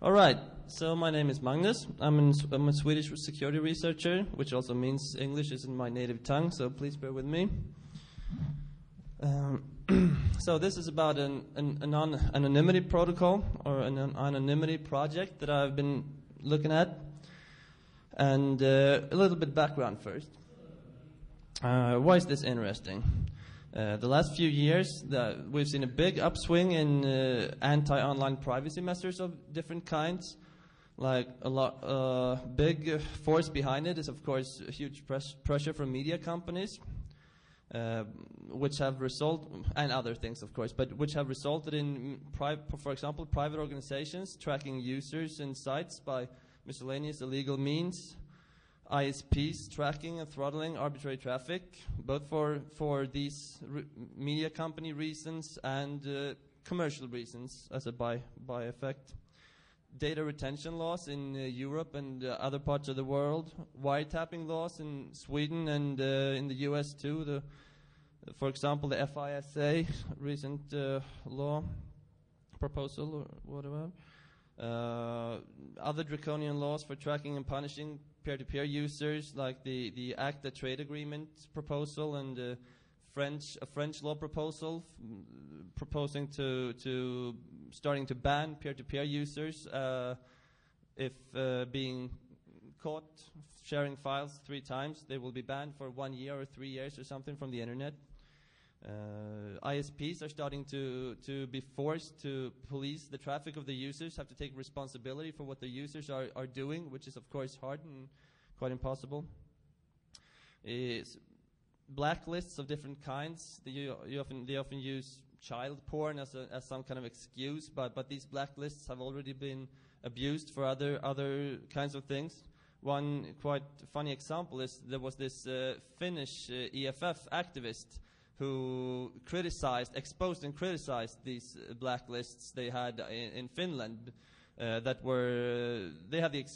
All right, so my name is Magnus. I'm a Swedish security researcher, which also means English isn't my native tongue, so please bear with me. So this is about an anonymity protocol, or an anonymity project that I've been looking at. And a little bit background first. Why is this interesting? The last few years, we've seen a big upswing in anti-online privacy measures of different kinds. Like big force behind it is, of course, a huge pressure from media companies, which have and other things, of course, but which have resulted in, for example, private organizations tracking users and sites by miscellaneous illegal means. ISPs tracking and throttling arbitrary traffic, both for these media company reasons and commercial reasons as a by effect. Data retention laws in Europe and other parts of the world. Wiretapping laws in Sweden and in the US too. For example, the FISA recent law proposal or whatever. Other draconian laws for tracking and punishing peer-to-peer users, like the ACTA trade agreement proposal and a French law proposal proposing to starting to ban peer-to-peer users if being caught sharing files 3 times, they will be banned for 1 year or 3 years or something from the internet. ISPs are starting to be forced to police the traffic of the users, have to take responsibility for what the users are doing, which is of course hard and quite impossible. Blacklists of different kinds. They often use child porn as some kind of excuse, but these blacklists have already been abused for other kinds of things. One quite funny example is there was this Finnish EFF activist who exposed and criticized these blacklists they had in Finland that were, they had it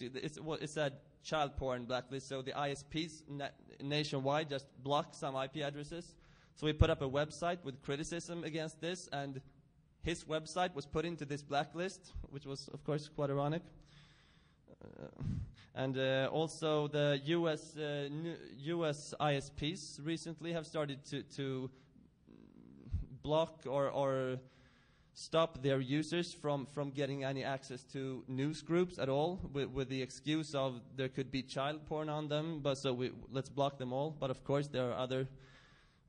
said child porn blacklist, so the ISPs nationwide just blocked some IP addresses. So we put up a website with criticism against this, and his website was put into this blacklist, which was of course quite ironic. And also the US ISPs recently have started to block or stop their users from getting any access to news groups at all, with the excuse of there could be child porn on them, but so let's block them all. But of course there are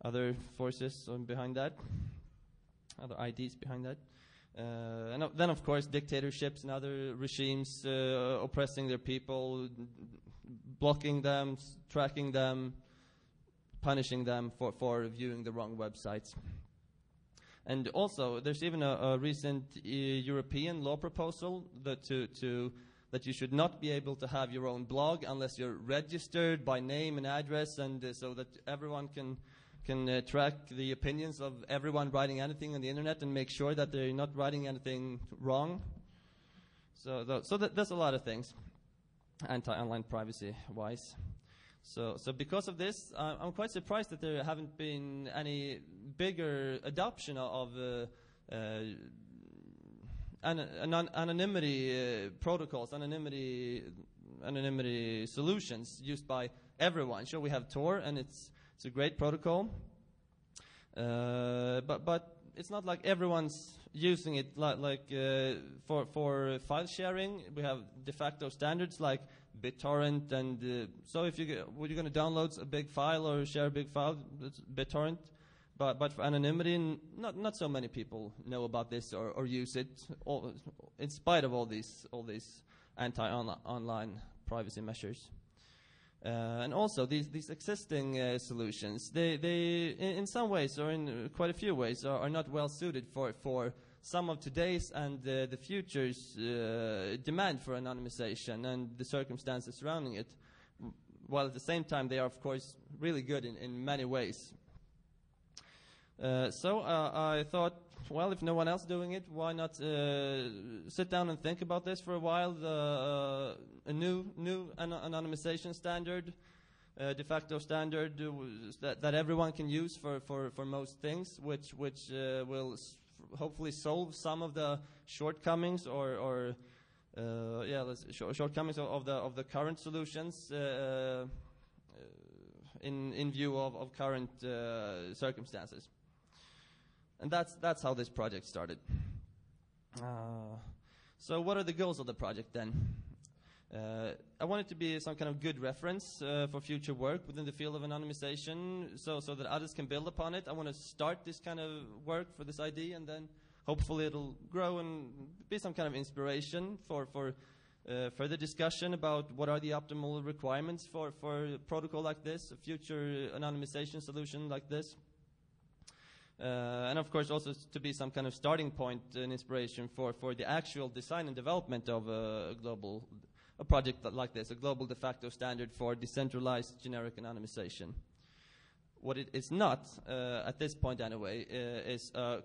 other forces behind that, other IDs behind that. And then, of course, dictatorships and other regimes oppressing their people, blocking them, tracking them, punishing them for viewing the wrong websites. And also, there's even a recent European law proposal that you should not be able to have your own blog unless you're registered by name and address, and so that everyone can track the opinions of everyone writing anything on the internet and make sure that they're not writing anything wrong. So there's a lot of things anti-online privacy-wise. So because of this, I'm quite surprised that there haven't been any bigger adoption of anonymity protocols, anonymity solutions used by everyone. Sure, we have Tor, and it's a great protocol, but it's not like everyone's using it. For file sharing, we have de facto standards like BitTorrent, and so if you're going to download a big file or share a big file, it's BitTorrent. But for anonymity, not so many people know about this or use it, in spite of all these anti-online privacy measures. And also these existing solutions, they in some ways, or in quite a few ways, are not well suited for some of today's and the future's demand for anonymization and the circumstances surrounding it, while at the same time they are of course really good in many ways. So I thought, well, if no one else doing it, why not sit down and think about this for a while? A new anonymization standard, de facto standard that everyone can use for most things, which will hopefully solve some of the shortcomings or shortcomings of the current solutions in view of current circumstances. And that's how this project started. So what are the goals of the project then? I want it to be some kind of good reference for future work within the field of anonymization, so that others can build upon it. I want to start this kind of work for this idea, and then hopefully it'll grow and be some kind of inspiration for further discussion about what are the optimal requirements for a protocol like this, a future anonymization solution like this. And of course also to be some kind of starting point and inspiration for the actual design and development of a project like this, a global de facto standard for decentralized generic anonymization. What it is not, at this point anyway, is a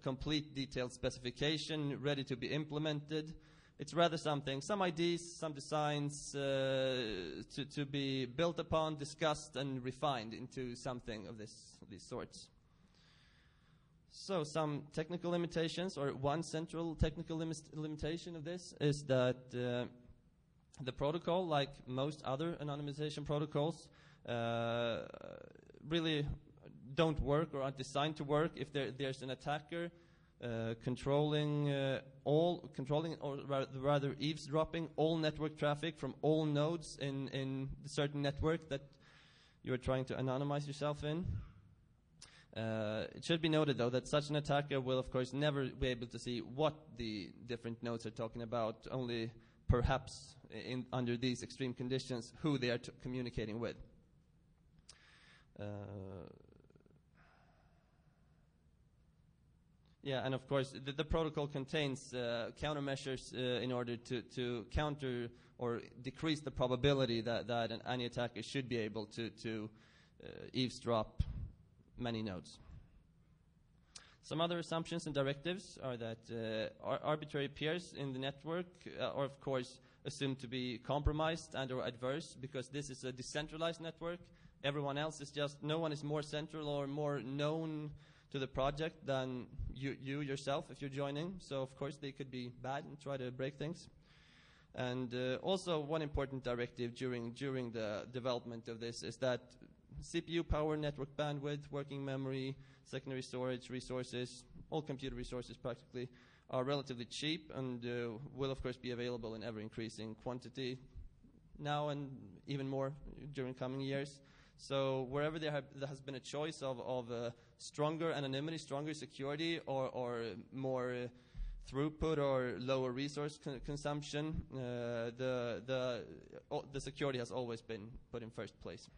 complete detailed specification ready to be implemented. It's rather some ideas, some designs to be built upon, discussed, and refined into something of these sorts. So some technical limitations, or one central technical limitation of this is that the protocol, like most other anonymization protocols, really don't work or aren't designed to work if there's an attacker controlling or rather eavesdropping all network traffic from all nodes in the certain network that you're trying to anonymize yourself in. It should be noted, though, that such an attacker will, of course, never be able to see what the different nodes are talking about, only perhaps under these extreme conditions who they are communicating with. And of course, the protocol contains countermeasures in order to counter or decrease the probability that any attacker should be able to eavesdrop many nodes. Some other assumptions and directives are that arbitrary peers in the network are, of course, assumed to be compromised and or adverse, because this is a decentralized network. Everyone else is no one is more central or more known to the project than you yourself if you're joining. So, of course, they could be bad and try to break things. And also one important directive during the development of this is that CPU power, network bandwidth, working memory, secondary storage resources, all computer resources practically, are relatively cheap and will of course be available in ever-increasing quantity now and even more during coming years. So wherever there has been a choice of stronger anonymity, stronger security, or more throughput or lower resource consumption, the security has always been put in first place.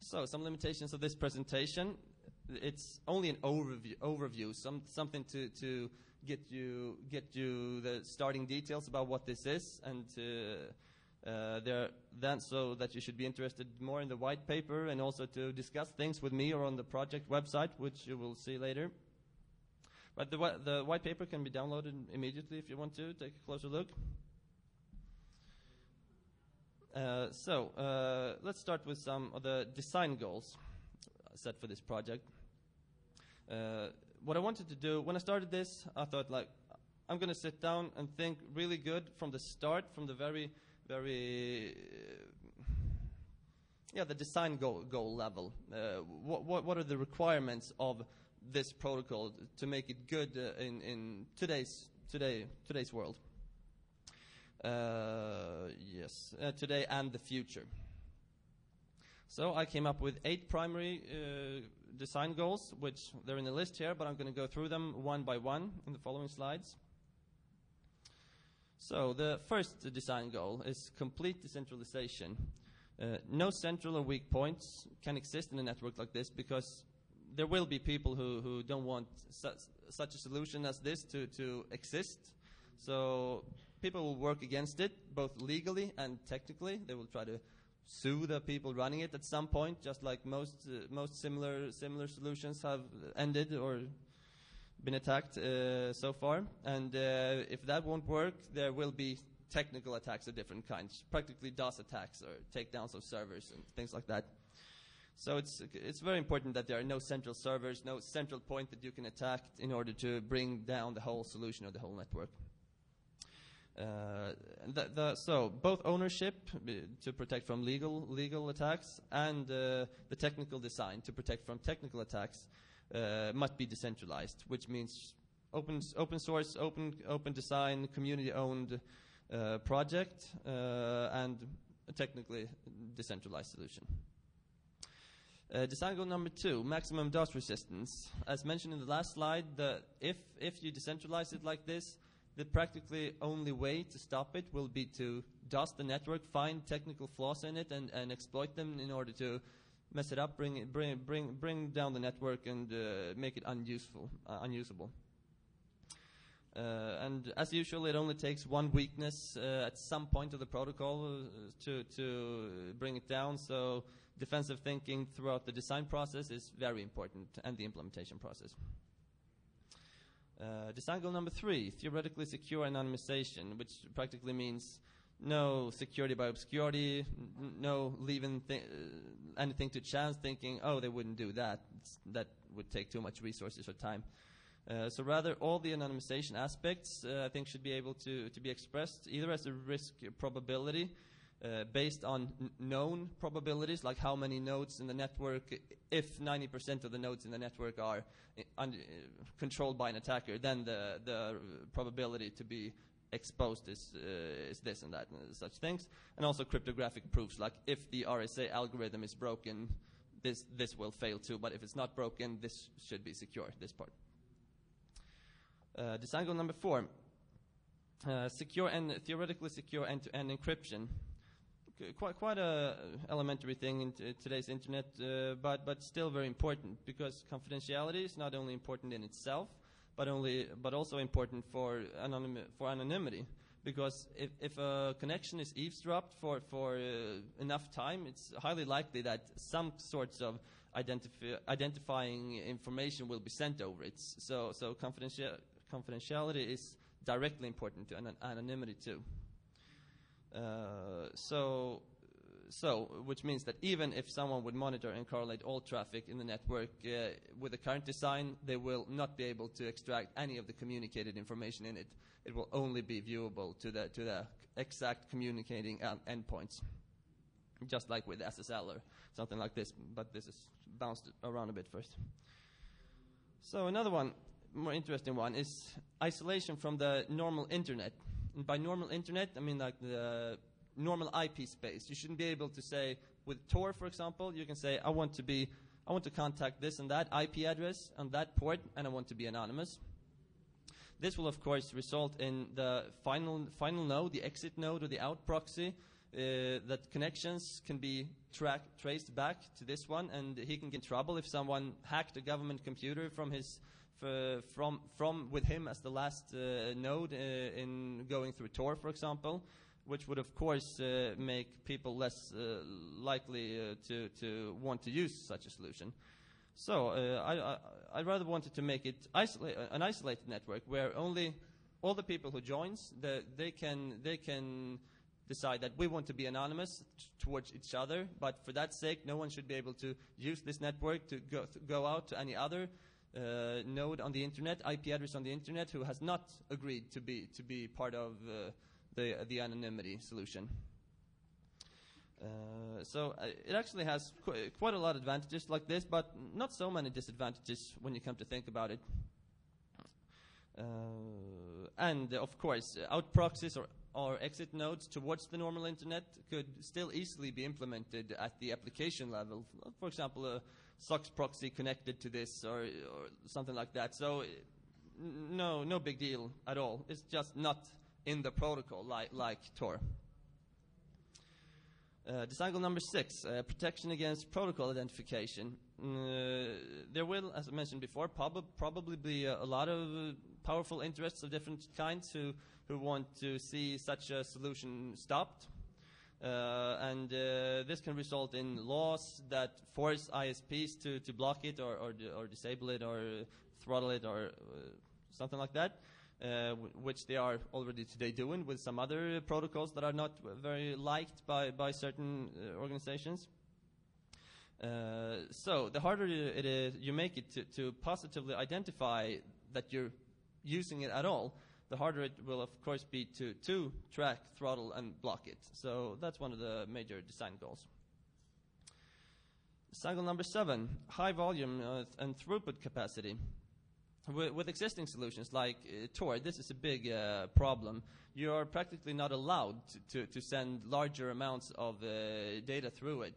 So some limitations of this presentation. It's only an overview, something to get you the starting details about what this is, and so that you should be interested more in the white paper, and also to discuss things with me or on the project website, which you will see later. But the white paper can be downloaded immediately if you want to take a closer look. Let's start with some of the design goals set for this project. What I wanted to do, when I started this, I thought, like, I'm going to sit down and think really good from the start, from the very the design goal level. What are the requirements of this protocol to make it good in today's world? Today and the future. So I came up with 8 primary design goals, which they're in the list here, but I'm going to go through them one by one in the following slides. So the first design goal is complete decentralization. No central or weak points can exist in a network like this, because there will be people who don't want such a solution as this to exist. So people will work against it, both legally and technically. They will try to sue the people running it at some point, just like most similar solutions have ended or been attacked so far. And if that won't work, there will be technical attacks of different kinds, practically DOS attacks or takedowns of servers and things like that. So it's very important that there are no central servers, no central point that you can attack in order to bring down the whole solution or the whole network. So both ownership to protect from legal attacks and the technical design to protect from technical attacks must be decentralized, which means open source, open design, community-owned project, and a technically decentralized solution. Design goal number 2, maximum DOS resistance. As mentioned in the last slide, if you decentralize it like this, the practically only way to stop it will be to DOS the network, find technical flaws in it, and exploit them in order to mess it up, bring down the network, and make it unusable. And as usual, it only takes one weakness at some point of the protocol to bring it down. So defensive thinking throughout the design process is very important, and the implementation process. Design goal number 3, theoretically secure anonymization, which practically means no security by obscurity, no leaving anything to chance, thinking, oh, they wouldn't do that. That would take too much resources or time. So rather, all the anonymization aspects, I think, should be able to be expressed either as a risk probability based on known probabilities, like how many nodes in the network. If 90% of the nodes in the network are controlled by an attacker, then the probability to be exposed is this and that and such things. And also cryptographic proofs, like if the RSA algorithm is broken, this will fail too. But if it's not broken, this should be secure, this part. Design goal number 4, secure and theoretically secure end-to-end encryption. Quite a elementary thing in today's internet, but still very important, because confidentiality is not only important in itself, but also important for anonymity. Because if a connection is eavesdropped for enough time, it's highly likely that some sorts of identifying information will be sent over it. So confidentiality is directly important to anonymity too. Which means that even if someone would monitor and correlate all traffic in the network with the current design, they will not be able to extract any of the communicated information in it. It will only be viewable to the exact communicating endpoints, just like with SSL or something like this. But this is bounced around a bit first. So another one, more interesting one, is isolation from the normal internet. And by normal internet, I mean like the normal IP space. You shouldn't be able to say, with Tor, for example, you can say, I want to contact this and that IP address on that port, and I want to be anonymous. This will, of course, result in the final node, the exit node or the out proxy, that connections can be traced back to this one, and he can get in trouble if someone hacked a government computer from with him as the last node in going through Tor, for example, which would of course make people less likely to want to use such a solution. So I rather wanted to make it an isolated network where only all the people who joins they can decide that we want to be anonymous towards each other, but for that sake, no one should be able to use this network to go out to any other node on the internet, IP address on the internet, who has not agreed to be part of the anonymity solution. So it actually has quite a lot of advantages like this, but not so many disadvantages when you come to think about it. And of course, out proxies or exit nodes towards the normal internet could still easily be implemented at the application level. For example, a SOX proxy connected to this or something like that. So no big deal at all. It's just not in the protocol like Tor. Design goal number 6, protection against protocol identification. There will, as I mentioned before, probably be a lot of powerful interests of different kinds who want to see such a solution stopped. And this can result in laws that force ISPs to block it or disable it or throttle it or something like that. Which they are already today doing with some other protocols that are not very liked by certain organizations. So the harder you make it to positively identify that you're using it at all, the harder it will, of course, be to track, throttle, and block it. So that's one of the major design goals. Design goal number 7, high volume and throughput capacity. With existing solutions like Tor, this is a big problem. You are practically not allowed to send larger amounts of data through it.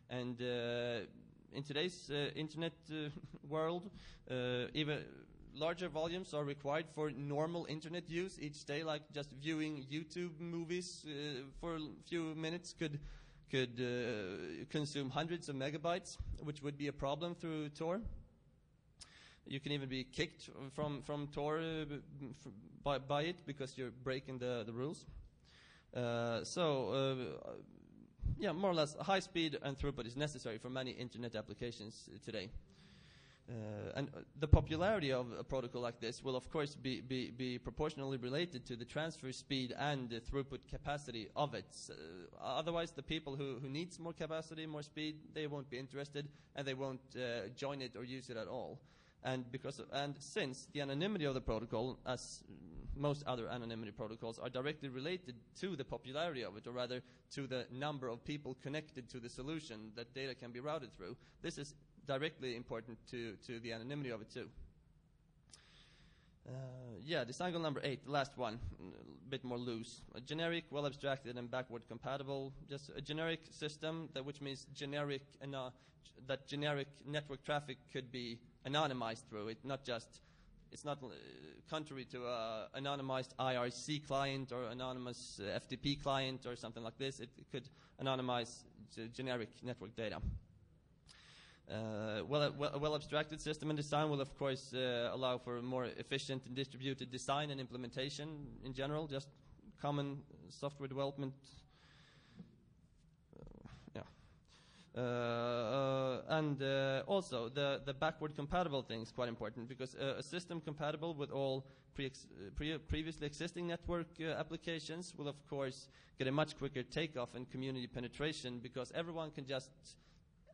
And in today's internet world, even larger volumes are required for normal internet use each day, like just viewing YouTube movies for a few minutes could consume hundreds of megabytes, which would be a problem through Tor. You can even be kicked from Tor by it because you're breaking the rules. Yeah, more or less, high speed and throughput is necessary for many internet applications today. And the popularity of a protocol like this will, of course, be proportionally related to the transfer speed and the throughput capacity of it. Otherwise, the people who needs more capacity, more speed, they won't be interested, and they won't join it or use it at all. And since the anonymity of the protocol, as most other anonymity protocols, are directly related to the popularity of it, or rather to the number of people connected to the solution that data can be routed through, this is directly important to the anonymity of it too. Yeah, design goal number 8, the last one, a bit more loose. A generic, well abstracted, and backward compatible. Just a generic system, which means generic, that generic network traffic could be anonymized through it, it's not contrary to anonymized IRC client or anonymous FTP client or something like this. It could anonymize generic network data. A well abstracted system and design will, of course, allow for a more efficient and distributed design and implementation in general, just common software development. Also, the backward compatible thing is quite important, because a system compatible with all previously existing network applications will, of course, get a much quicker takeoff and community penetration, because everyone can just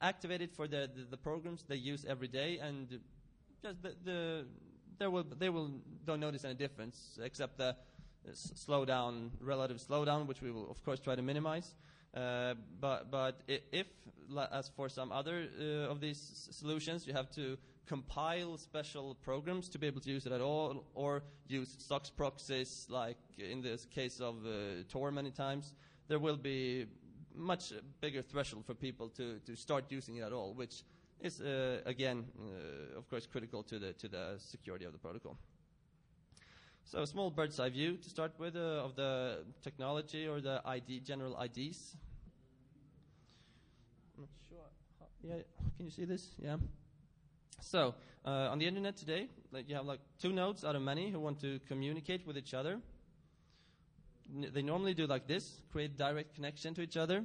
activate it for the programs they use every day, and just they don't notice any difference except the relative slowdown, which we will, of course, try to minimize. But if, as for some other of these solutions, you have to compile special programs to be able to use it at all, or use SOX proxies, like in this case of Tor many times, there will be much bigger threshold for people to start using it at all, which is, again, of course, critical to the security of the protocol. So a small bird's eye view to start with of the technology, or the general IDs. I'm not sure. Yeah, can you see this? Yeah. So on the internet today, you have 2 nodes out of many who want to communicate with each other. They normally do like this, create direct connection to each other.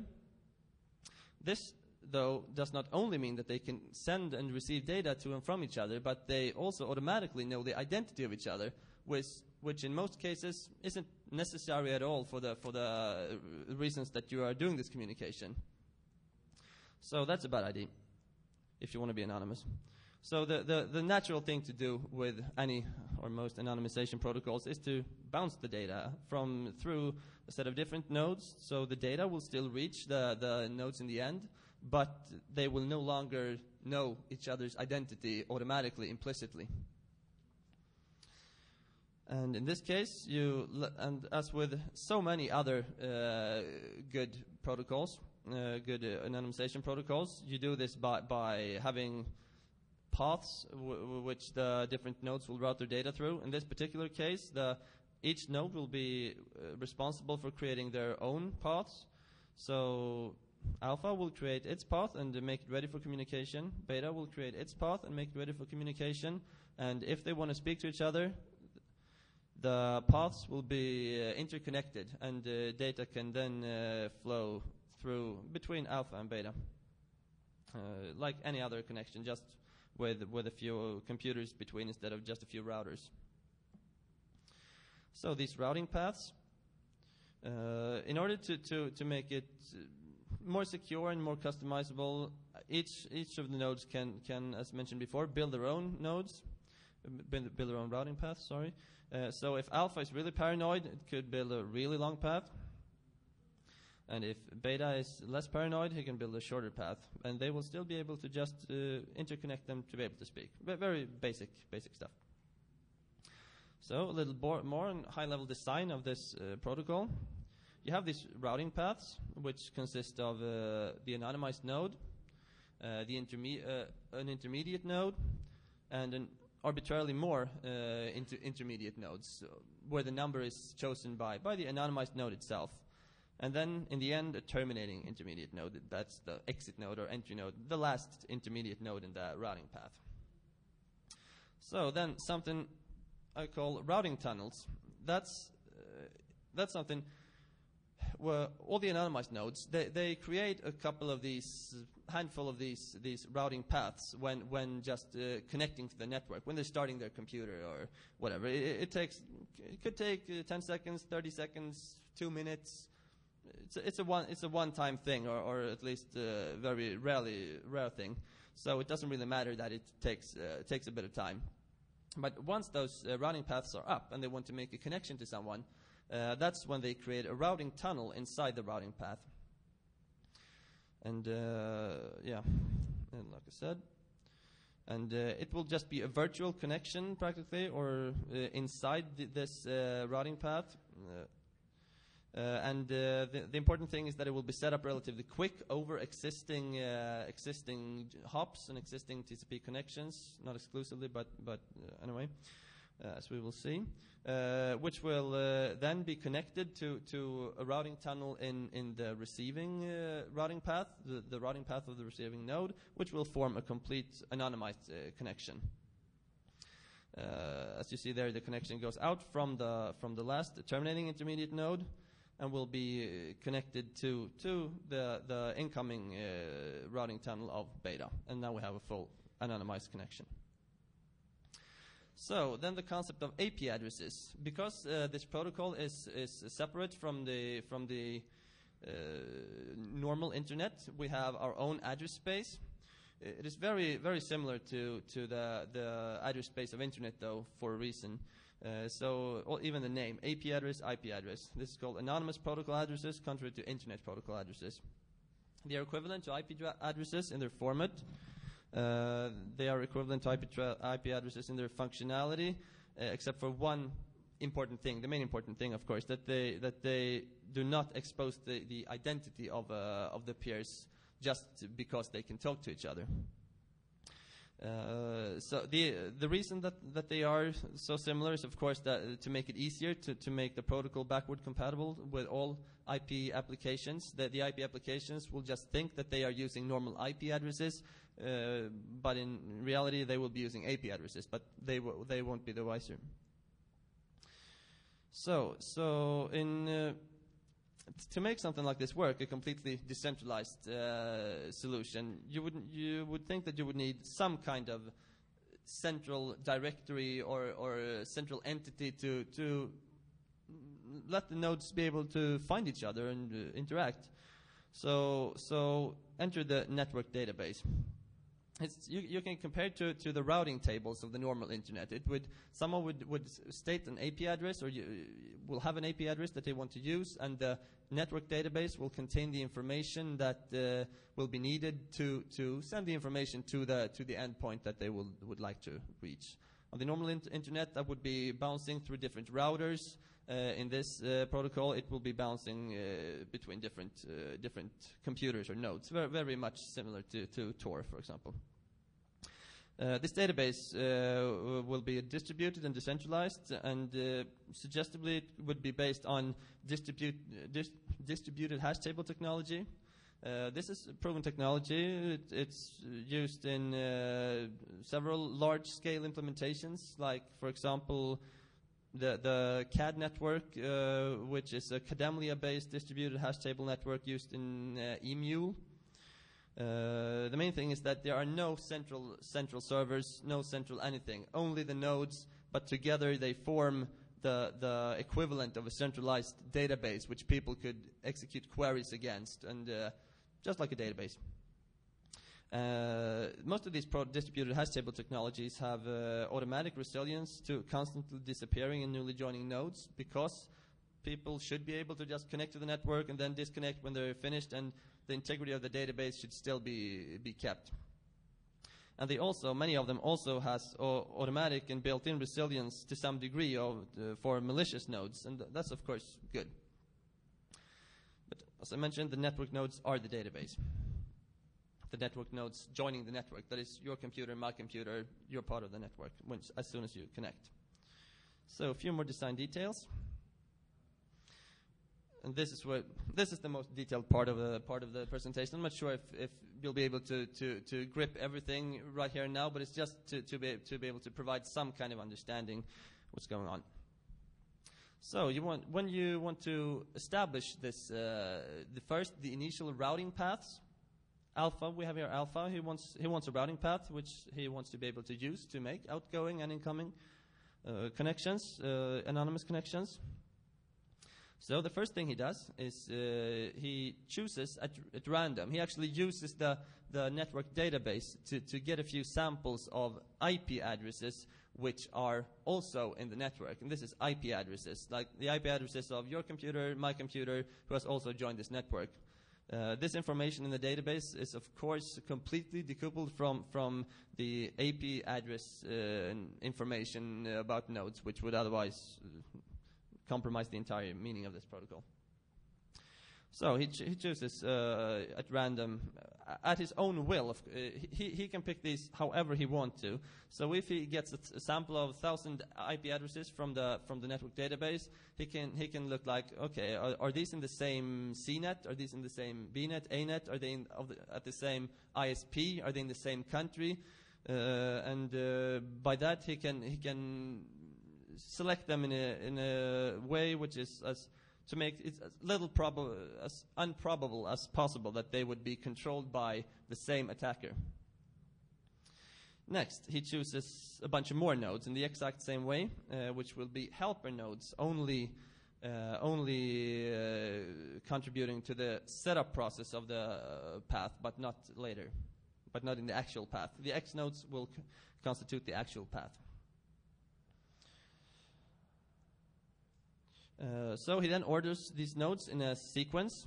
This, though, does not only mean that they can send and receive data to and from each other, but they also automatically know the identity of each other, which in most cases isn't necessary at all for the reasons that you are doing this communication. So that's a bad idea if you want to be anonymous. So the natural thing to do with any or most anonymization protocols is to bounce the data through a set of different nodes. So the data will still reach the nodes in the end, but they will no longer know each other's identity automatically, implicitly. And in this case, and as with so many other good protocols, good anonymization protocols, you do this by having paths which the different nodes will route their data through. In this particular case, each node will be responsible for creating their own paths. So alpha will create its path and make it ready for communication. Beta will create its path and make it ready for communication. And if they want to speak to each other, the paths will be interconnected, and data can then flow through between alpha and beta, like any other connection, just with a few computers between instead of just a few routers. So these routing paths, in order to make it more secure and more customizable, each of the nodes can, as mentioned before, build their own nodes, build their own routing paths. Sorry. So if alpha is really paranoid, it could build a really long path. And if beta is less paranoid, he can build a shorter path. And they will still be able to just interconnect them to be able to speak. Very basic stuff. So a little more on high-level design of this protocol. You have these routing paths, which consist of the anonymized node, an intermediate node, and an arbitrarily more intermediate nodes, where the number is chosen by the anonymized node itself. And then, in the end, a terminating intermediate node. That's the exit node or entry node, the last intermediate node in the routing path. So then, something I call routing tunnels. That's something where all the anonymized nodes, they create a couple of these, handful of these routing paths when just connecting to the network, when they're starting their computer or whatever. It could take 10 seconds, 30 seconds, 2 minutes. It's a one-time thing, or at least very rare thing. So it doesn't really matter that it takes a bit of time. But once those routing paths are up and they want to make a connection to someone, that's when they create a routing tunnel inside the routing path. And and like I said, and it will just be a virtual connection practically, or inside this routing path. And the important thing is that it will be set up relatively quick over existing hops and existing TCP connections, not exclusively, but anyway, as we will see, which will then be connected to a routing tunnel in the receiving routing path, the routing path of the receiving node, which will form a complete anonymized connection. As you see there, the connection goes out from the last terminating intermediate node, and will be connected to the incoming routing tunnel of beta. And now we have a full anonymized connection. So then the concept of AP addresses. Because this protocol is separate from the normal internet, we have our own address space. It is very similar to the address space of internet, though, for a reason. So even the name, AP address, IP address. This is called anonymous protocol addresses, contrary to internet protocol addresses. They are equivalent to IP addresses in their format. They are equivalent to IP addresses in their functionality, except for one important thing. The main important thing, of course, that they do not expose the identity of the peers just because they can talk to each other. So the reason that they are so similar is, of course, that to make it easier to make the protocol backward compatible with all IP applications. The IP applications will just think that they are using normal IP addresses, but in reality they will be using AP addresses, but they won't be the wiser. So in to make something like this work, a completely decentralized solution, you would think that you would need some kind of central directory or central entity to let the nodes be able to find each other and interact. So enter the network database. You can compare it to the routing tables of the normal internet. Someone would state an AP address, or will have an AP address that they want to use, and the network database will contain the information that will be needed to send the information to the endpoint that they would like to reach. On the normal internet, that would be bouncing through different routers. In this protocol, it will be bouncing between different computers or nodes, very much similar to Tor, for example. This database will be distributed and decentralized, and suggestively it would be based on distributed hash table technology. This is proven technology. It's used in several large-scale implementations, like, for example, the CAD network, which is a Kademlia-based distributed hash table network used in EMUL. The main thing is that there are no central servers, no central anything, only the nodes, but together they form the equivalent of a centralized database which people could execute queries against, and just like a database. Most of these distributed hash table technologies have automatic resilience to constantly disappearing and newly joining nodes, because people should be able to just connect to the network and then disconnect when they're finished, and the integrity of the database should still be kept. And many of them also has automatic and built-in resilience to some degree for malicious nodes, and that's of course good. But as I mentioned, the network nodes are the database. The network nodes joining the network, that is your computer, my computer, you're part of the network as soon as you connect. So a few more design details. And this is the most detailed part of the presentation. I'm not sure if you'll be able to grip everything right here and now, but it's just to be able to provide some kind of understanding what's going on. So when you want to establish this, the initial routing paths. Alpha, we have here alpha. He wants a routing path which he wants to be able to use to make outgoing and incoming connections, anonymous connections. So the first thing he does is he chooses at random. He actually uses the network database to get a few samples of IP addresses which are also in the network. And this is IP addresses, like the IP addresses of your computer, my computer, who has also joined this network. This information in the database is, of course, completely decoupled from the IP address information about nodes, which would otherwise compromise the entire meaning of this protocol. So he chooses at random, at his own will. He can pick these however he wants to. So if he gets a sample of 1,000 IP addresses from the network database, he can look like, okay, are these in the same CNET? Are these in the same BNet, ANET? Are they at the same ISP? Are they in the same country? And by that he can select them in a way which is to make it as improbable as possible that they would be controlled by the same attacker. Next, he chooses a bunch of more nodes in the exact same way, which will be helper nodes, only contributing to the setup process of the path, but not later, but not in the actual path. The X nodes will constitute the actual path. So he then orders these nodes in a sequence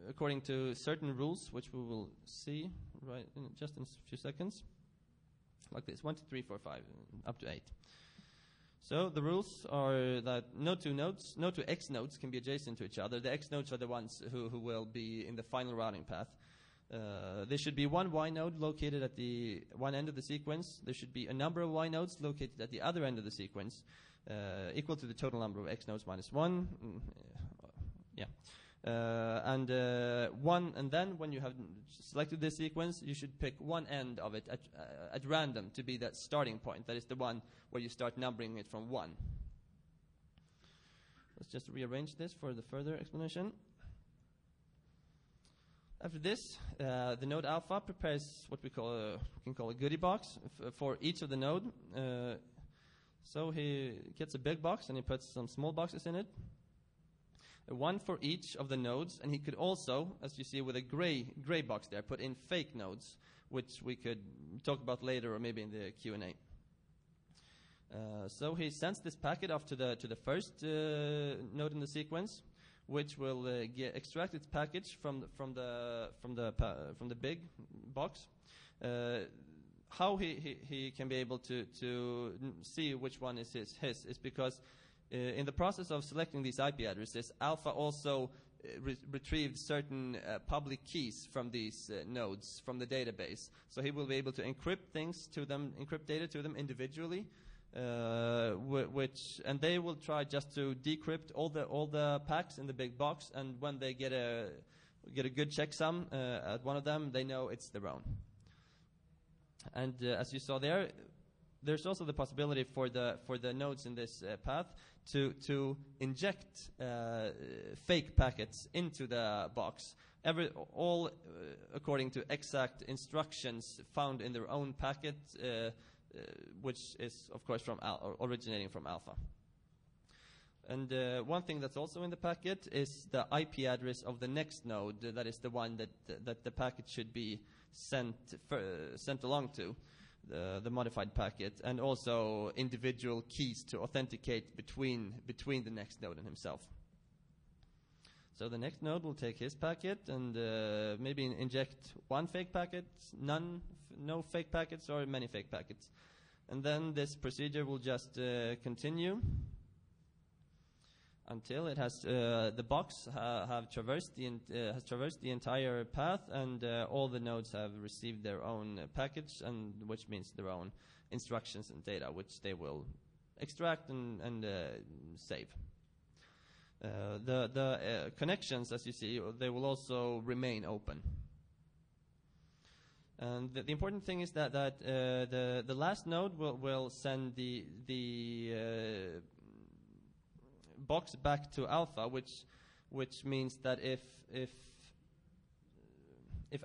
according to certain rules, which we will see just in a few seconds. Like this, 1, 2, 3, 4, 5, up to 8. So the rules are that no two X nodes can be adjacent to each other. The X nodes are the ones who will be in the final routing path. There should be one Y node located at the one end of the sequence. There should be a number of Y nodes located at the other end of the sequence, equal to the total number of X nodes minus 1. And then when you have selected this sequence, you should pick one end of it at random to be that starting point. That is the one where you start numbering it from 1. Let's just rearrange this for the further explanation. After this, the node alpha prepares what we can call a goodie box for each of the node. So he gets a big box and he puts some small boxes in it. One for each of the nodes, and he could also, as you see with a gray box there, put in fake nodes, which we could talk about later or maybe in the Q&A. So he sends this packet off to the first node in the sequence, which will extract its package from the big box. How he can be able to see which one is his is because in the process of selecting these IP addresses, Alpha also retrieved certain public keys from these nodes from the database. So he will be able to encrypt data to them individually, and they will try just to decrypt all the packs in the big box. And when they get a good checksum at one of them, they know it's their own. And as you saw there, there's also the possibility for the nodes in this path to inject fake packets into the box, all according to exact instructions found in their own packet, which is of course originating from Alpha. And one thing that's also in the packet is the IP address of the next node. That is the one that the packet should be sent along to, the modified packet, and also individual keys to authenticate between the next node and himself. So the next node will take his packet and maybe inject one fake packet, no fake packets, or many fake packets. And then this procedure will just continue until it has the box has traversed the entire path, and all the nodes have received their own package, and which means their own instructions and data, which they will extract and save. The connections, as you see, they will also remain open. And the important thing is that the last node will send the box back to alpha, which means that if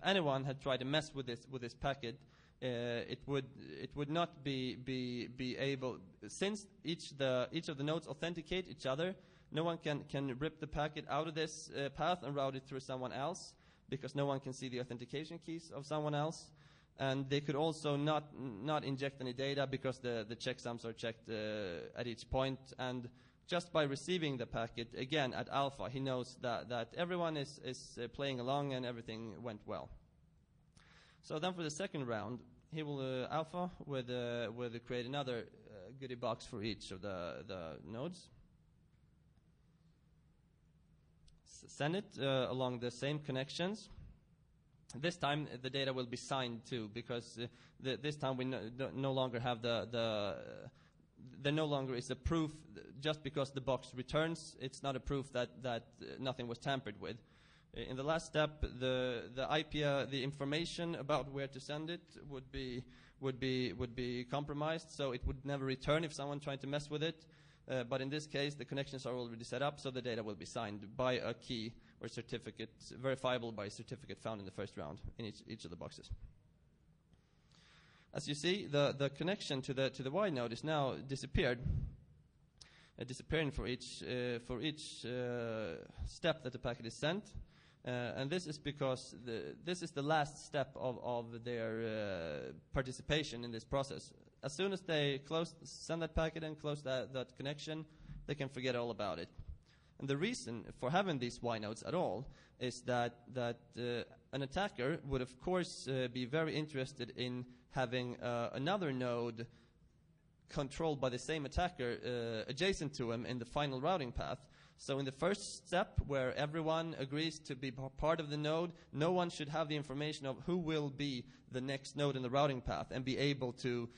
anyone had tried to mess with this packet, it would not be able, since each of the nodes authenticate each other. No one can rip the packet out of this path and route it through someone else, because no one can see the authentication keys of someone else. And they could also not inject any data, because the checksums are checked at each point. And just by receiving the packet, again, at alpha, he knows that everyone is playing along and everything went well. So then for the second round, he will, alpha, will create another goodie box for each of the nodes. Send it along the same connections. This time the data will be signed too, because this time we no longer have there no longer is a proof. Just because the box returns, it's not a proof that nothing was tampered with. In the last step, the IP, the information about where to send it would be compromised, so it would never return if someone tried to mess with it. But in this case, the connections are already set up, so the data will be signed by a key or certificate, verifiable by a certificate found in the first round in each of the boxes. As you see, the connection to the Y node is now disappeared, disappearing for each step that the packet is sent. And this is because this is the last step of their participation in this process. As soon as they send that packet and close that connection, they can forget all about it. And the reason for having these Y nodes at all is that an attacker would, of course, be very interested in having another node controlled by the same attacker adjacent to him in the final routing path. So in the first step, where everyone agrees to be part of the node, no one should have the information of who will be the next node in the routing path and be able to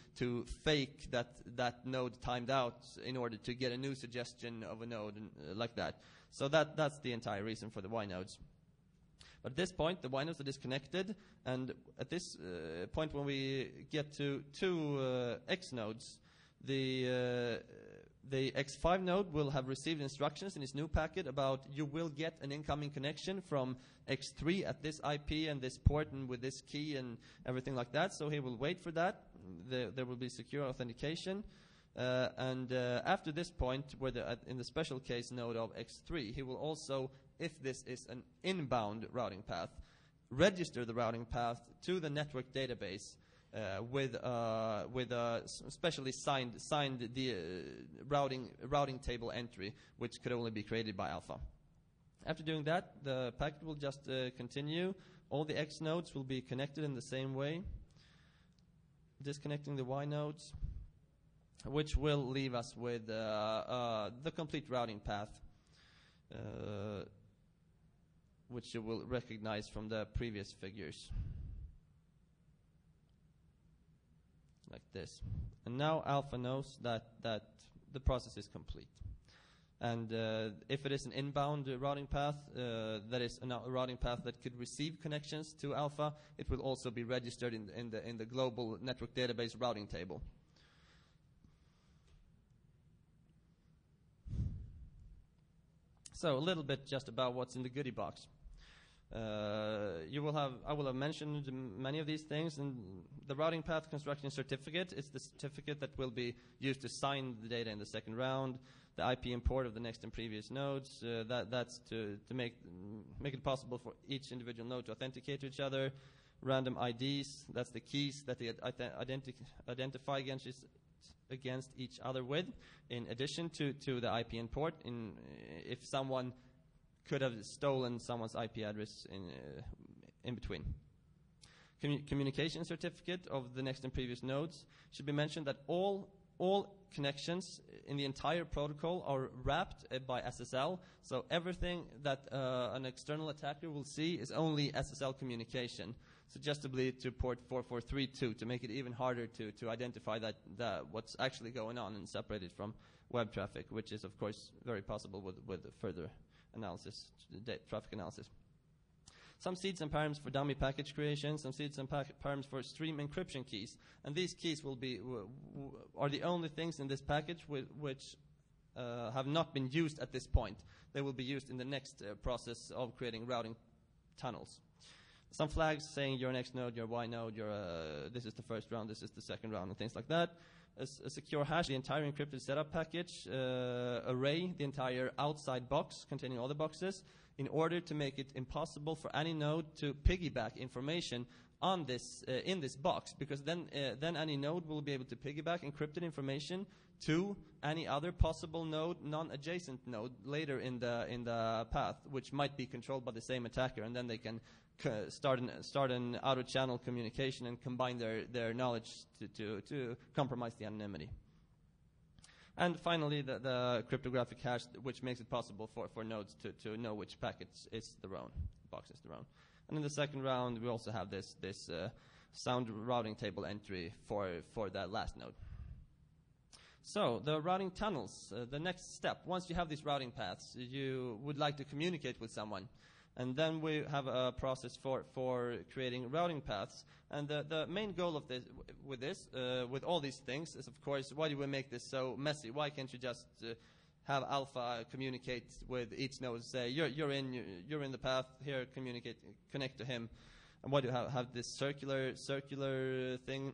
fake that node timed out in order to get a new suggestion of a node like that. So that's the entire reason for the Y nodes. But at this point, the Y nodes are disconnected, and at this point when we get to two X nodes, the X5 node will have received instructions in its new packet about you will get an incoming connection from X3 at this IP and this port and with this key and everything like that. So he will wait for that. There will be secure authentication. And after this point, where in the special case node of X3, he will also, if this is an inbound routing path, register the routing path to the network database with a specially signed the routing table entry, which could only be created by alpha. After doing that, the packet will just continue. All the X nodes will be connected in the same way, disconnecting the Y nodes, which will leave us with the complete routing path, which you will recognize from the previous figures. Like this. And now alpha knows that the process is complete. And if it is an inbound routing path, that is a routing path that could receive connections to alpha, it will also be registered in the global network database routing table. So a little bit just about what's in the goodie box. I will have mentioned many of these things, and the routing path construction certificate is the certificate that will be used to sign the data in the second round. the IP import of the next and previous nodes. That's to make it possible for each individual node to authenticate to each other. Random IDs, that's the keys that they identify against each other with, in addition to the IP import. If someone could have stolen someone's IP address in between. Communication certificate of the next and previous nodes. Should be mentioned that all connections in the entire protocol are wrapped by SSL, so everything that an external attacker will see is only SSL communication, suggestively to port 4432 to make it even harder to identify that what's actually going on and separate it from web traffic, which is of course very possible with further analysis, traffic analysis. Some seeds and params for dummy package creation, some seeds and params for stream encryption keys. And these keys are the only things in this package which have not been used at this point. They will be used in the next process of creating routing tunnels. Some flags saying you're an X node, you're a Y node, this is the first round, this is the second round, and things like that. A secure hash, the entire encrypted setup package, array, the entire outside box containing all the boxes, in order to make it impossible for any node to piggyback information on this in this box, because then any node will be able to piggyback encrypted information to any other possible node, non-adjacent node later in the path, which might be controlled by the same attacker, and then they can start an out-of-channel communication and combine their knowledge to compromise the anonymity. And finally, the cryptographic hash, which makes it possible for nodes to know which packet is their own, box is their own. And in the second round, we also have this sound routing table entry for that last node. So the routing tunnels, the next step. Once you have these routing paths, you would like to communicate with someone. And then we have a process for creating routing paths. And the main goal of this, with all these things, is of course, why do we make this so messy? Why can't you just have alpha communicate with each node? Say you're in the path here, connect to him. And why do you have this circular thing?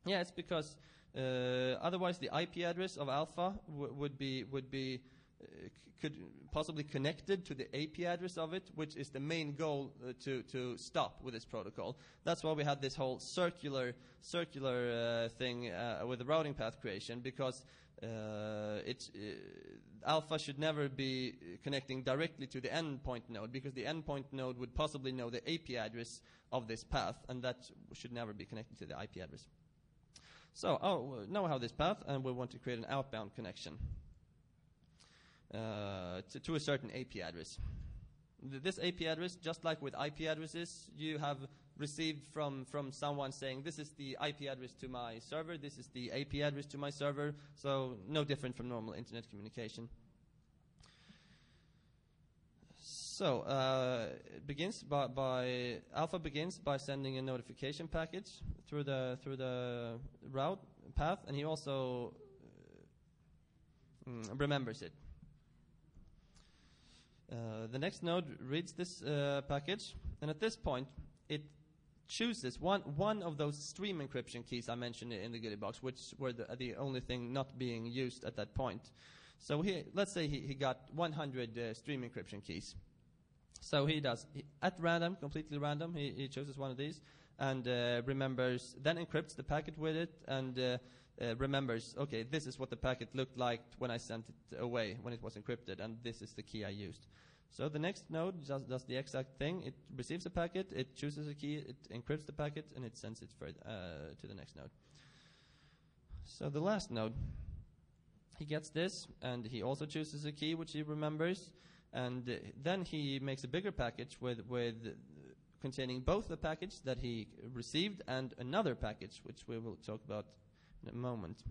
Yeah, it's because otherwise the IP address of alpha could possibly connected to the AP address of it, which is the main goal to stop with this protocol. That's why we had this whole circular thing with the routing path creation, because alpha should never be connecting directly to the endpoint node, because the endpoint node would possibly know the AP address of this path, and that should never be connected to the IP address. So now we have this path, and we want to create an outbound connection to a certain AP address. This AP address, just like with IP addresses, you have received from someone saying, this is the IP address to my server, this is the AP address to my server, so no different from normal internet communication. So alpha begins by sending a notification package through the route path, and he also remembers it. The next node reads this package, and at this point, it chooses one of those stream encryption keys I mentioned in the Goodie Box, which were the only thing not being used at that point. So let's say he got 100 stream encryption keys. So at random, completely random, he chooses one of these and remembers, then encrypts the packet with it, and remembers, okay, this is what the packet looked like when I sent it away, when it was encrypted, and this is the key I used. So the next node does the exact thing. It receives a packet, it chooses a key, it encrypts the packet, and it sends it to the next node. So the last node, he gets this, and he also chooses a key which he remembers, and then he makes a bigger package with containing both the package that he received and another package, which we will talk about in a moment.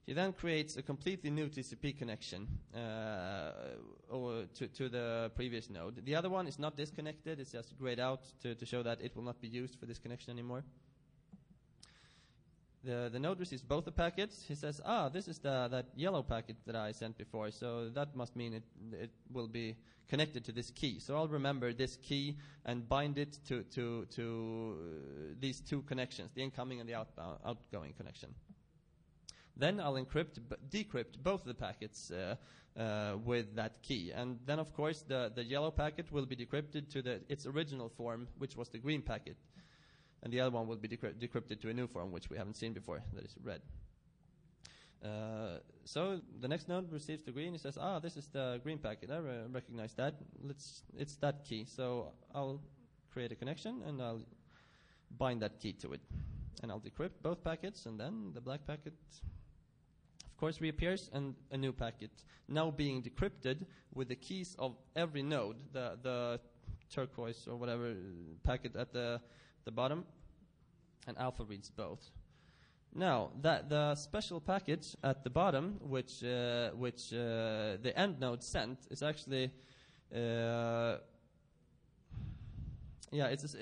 He then creates a completely new TCP connection to the previous node. The other one is not disconnected, it's just grayed out to show that it will not be used for this connection anymore. The node receives both the packets. He says, this is that yellow packet that I sent before, so that must mean it will be connected to this key. So I'll remember this key and bind it to these two connections, the incoming and the outgoing connection. Then I'll decrypt both the packets with that key. And then, of course, the yellow packet will be decrypted to its original form, which was the green packet. And the other one will be decrypted to a new form, which we haven't seen before, that is red. So the next node receives the green. It says, this is the green packet. I recognize that. It's that key. So I'll create a connection, and I'll bind that key to it. And I'll decrypt both packets, and then the black packet, of course, reappears, and a new packet now being decrypted with the keys of every node, the turquoise or whatever packet at the bottom, and alpha reads both. Now, the special packet at the bottom, which the end node sent, is actually it's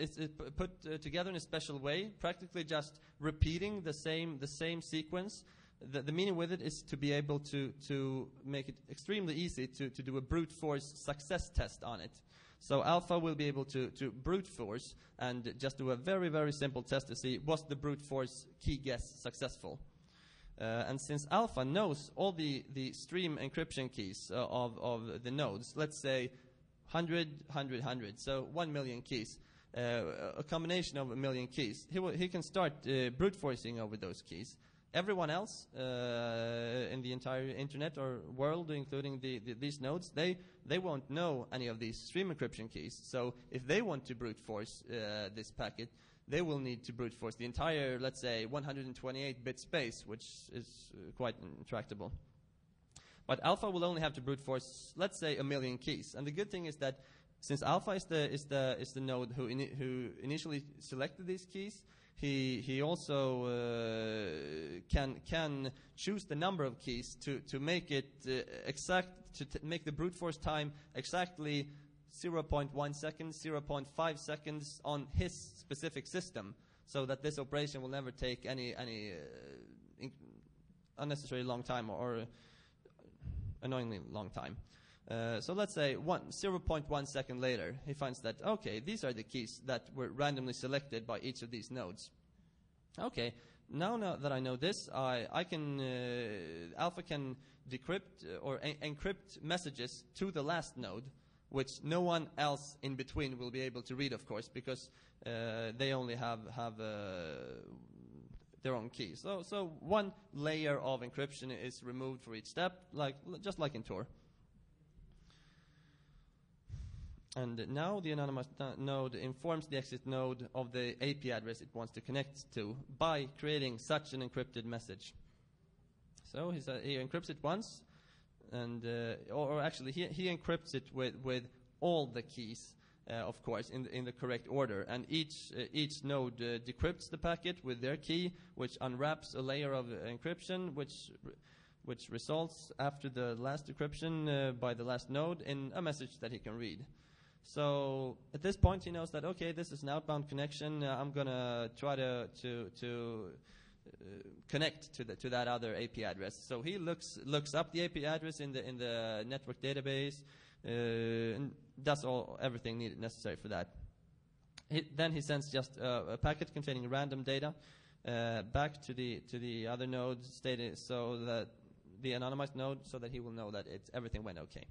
put together in a special way, practically just repeating the same sequence. The meaning with it is to be able to make it extremely easy to do a brute force success test on it. So alpha will be able to brute force and just do a very, very simple test to see, was the brute force key guess successful? And since alpha knows all the stream encryption keys of the nodes, let's say 100, 100, 100, so 1 million keys, a combination of 1 million keys, he can start brute forcing over those keys. Everyone else in the entire internet or world, including these nodes, they won't know any of these stream encryption keys. So if they want to brute force this packet, they will need to brute force the entire, let's say, 128-bit space, which is quite intractable. But alpha will only have to brute force, let's say, 1 million keys. And the good thing is that since alpha is the node who initially selected these keys, he also can choose the number of keys to make it exact, to make the brute force time exactly 0.1 seconds, 0.5 seconds on his specific system, so that this operation will never take any unnecessarily long time or annoyingly long time. So let's say 0.1 second later, he finds that, okay, these are the keys that were randomly selected by each of these nodes. Okay, now that I know this, I can alpha can decrypt or encrypt messages to the last node, which no one else in between will be able to read, of course, because they only have their own keys. So one layer of encryption is removed for each step, just like in Tor. And now the anonymous node informs the exit node of the AP address it wants to connect to by creating such an encrypted message. So he encrypts it once, and or actually he encrypts it with all the keys, of course, in the correct order. And each node decrypts the packet with their key, which unwraps a layer of encryption, which results after the last decryption by the last node in a message that he can read. So at this point, he knows that, okay, this is an outbound connection. I'm gonna try to connect to that other AP address. So he looks up the AP address in the network database and does everything necessary for that. Then he sends just a packet containing random data back to the other node, so that the anonymized node, so that he will know that everything went okay.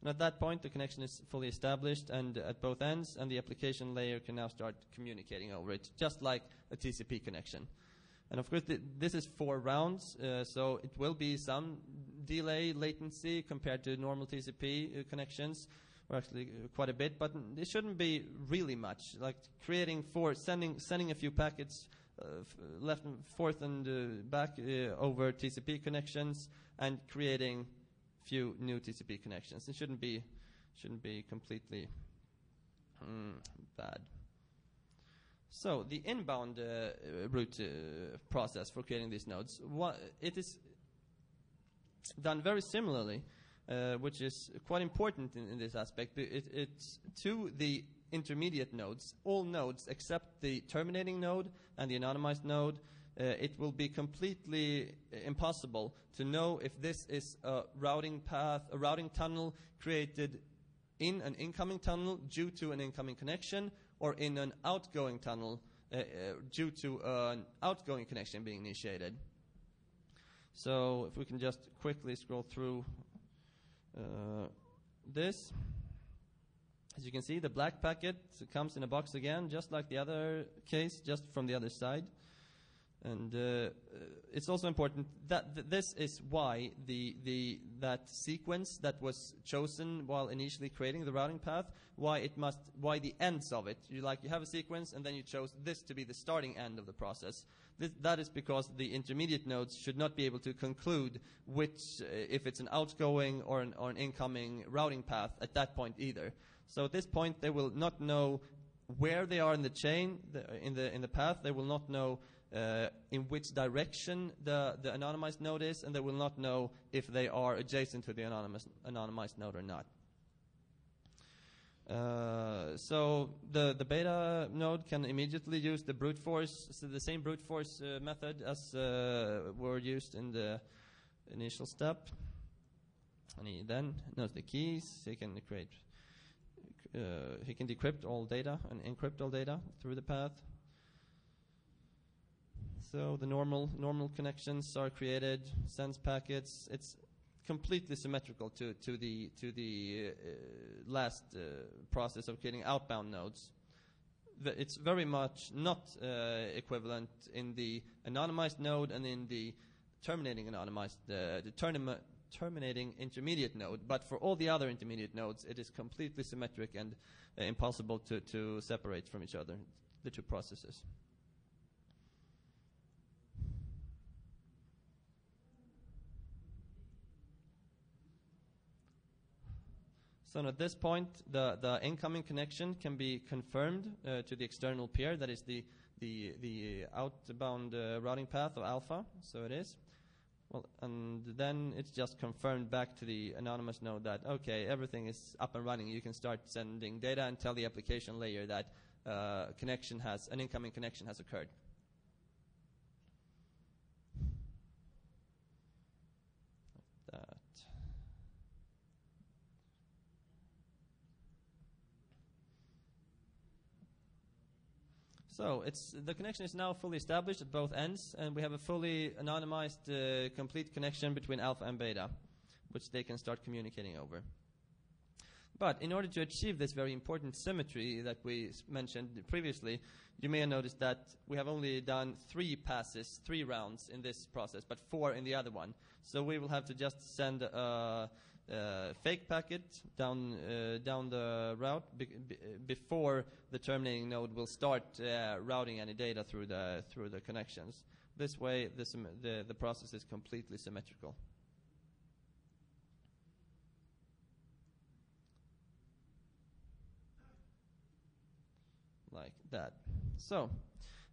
And at that point, the connection is fully established and at both ends, and the application layer can now start communicating over it, just like a TCP connection. And of course, this is 4 rounds, so it will be some delay, latency compared to normal TCP connections, or actually quite a bit, but it shouldn't be really much. Like sending a few packets left and forth and back over TCP connections, and creating few new TCP connections. It shouldn't be completely bad. So the inbound route process for creating these nodes, it is done very similarly, which is quite important in this aspect. It's to the intermediate nodes, all nodes except the terminating node and the anonymized node. It will be completely impossible to know if this is a routing path, a routing tunnel created in an incoming tunnel due to an incoming connection, or in an outgoing tunnel due to an outgoing connection being initiated. So if we can just quickly scroll through this. As you can see, the black packet comes in a box again, just like the other case, just from the other side. And it's also important that this is why that sequence that was chosen while initially creating the routing path, why the ends of it. You have a sequence, and then you chose this to be the starting end of the process. That is because the intermediate nodes should not be able to conclude if it's an outgoing or an incoming routing path at that point either. So at this point, they will not know where they are in the chain, in the path. They will not know in which direction the anonymized node is, and they will not know if they are adjacent to the anonymized node or not. So the beta node can immediately use the brute force, so the same brute force method as were used in the initial step. And he then knows the keys. He can decrypt all data and encrypt all data through the path. So the normal connections are created, sends packets. It's completely symmetrical to the last process of creating outbound nodes. It's very much not equivalent in the anonymized node and in the terminating terminating intermediate node. But for all the other intermediate nodes, it is completely symmetric and impossible to separate from each other, the two processes. So at this point, the incoming connection can be confirmed to the external peer, that is the outbound routing path of alpha. So it is. Well, and then it's just confirmed back to the anonymous node that, okay, everything is up and running. You can start sending data and tell the application layer that an incoming connection has occurred. So the connection is now fully established at both ends, and we have a fully anonymized complete connection between alpha and beta, which they can start communicating over. But in order to achieve this very important symmetry that we mentioned previously, you may have noticed that we have only done 3 passes, 3 rounds in this process, but 4 in the other one. So we will have to just send a fake packet down the route before the terminating node will start routing any data through the connections. This way, the process is completely symmetrical. Like that. So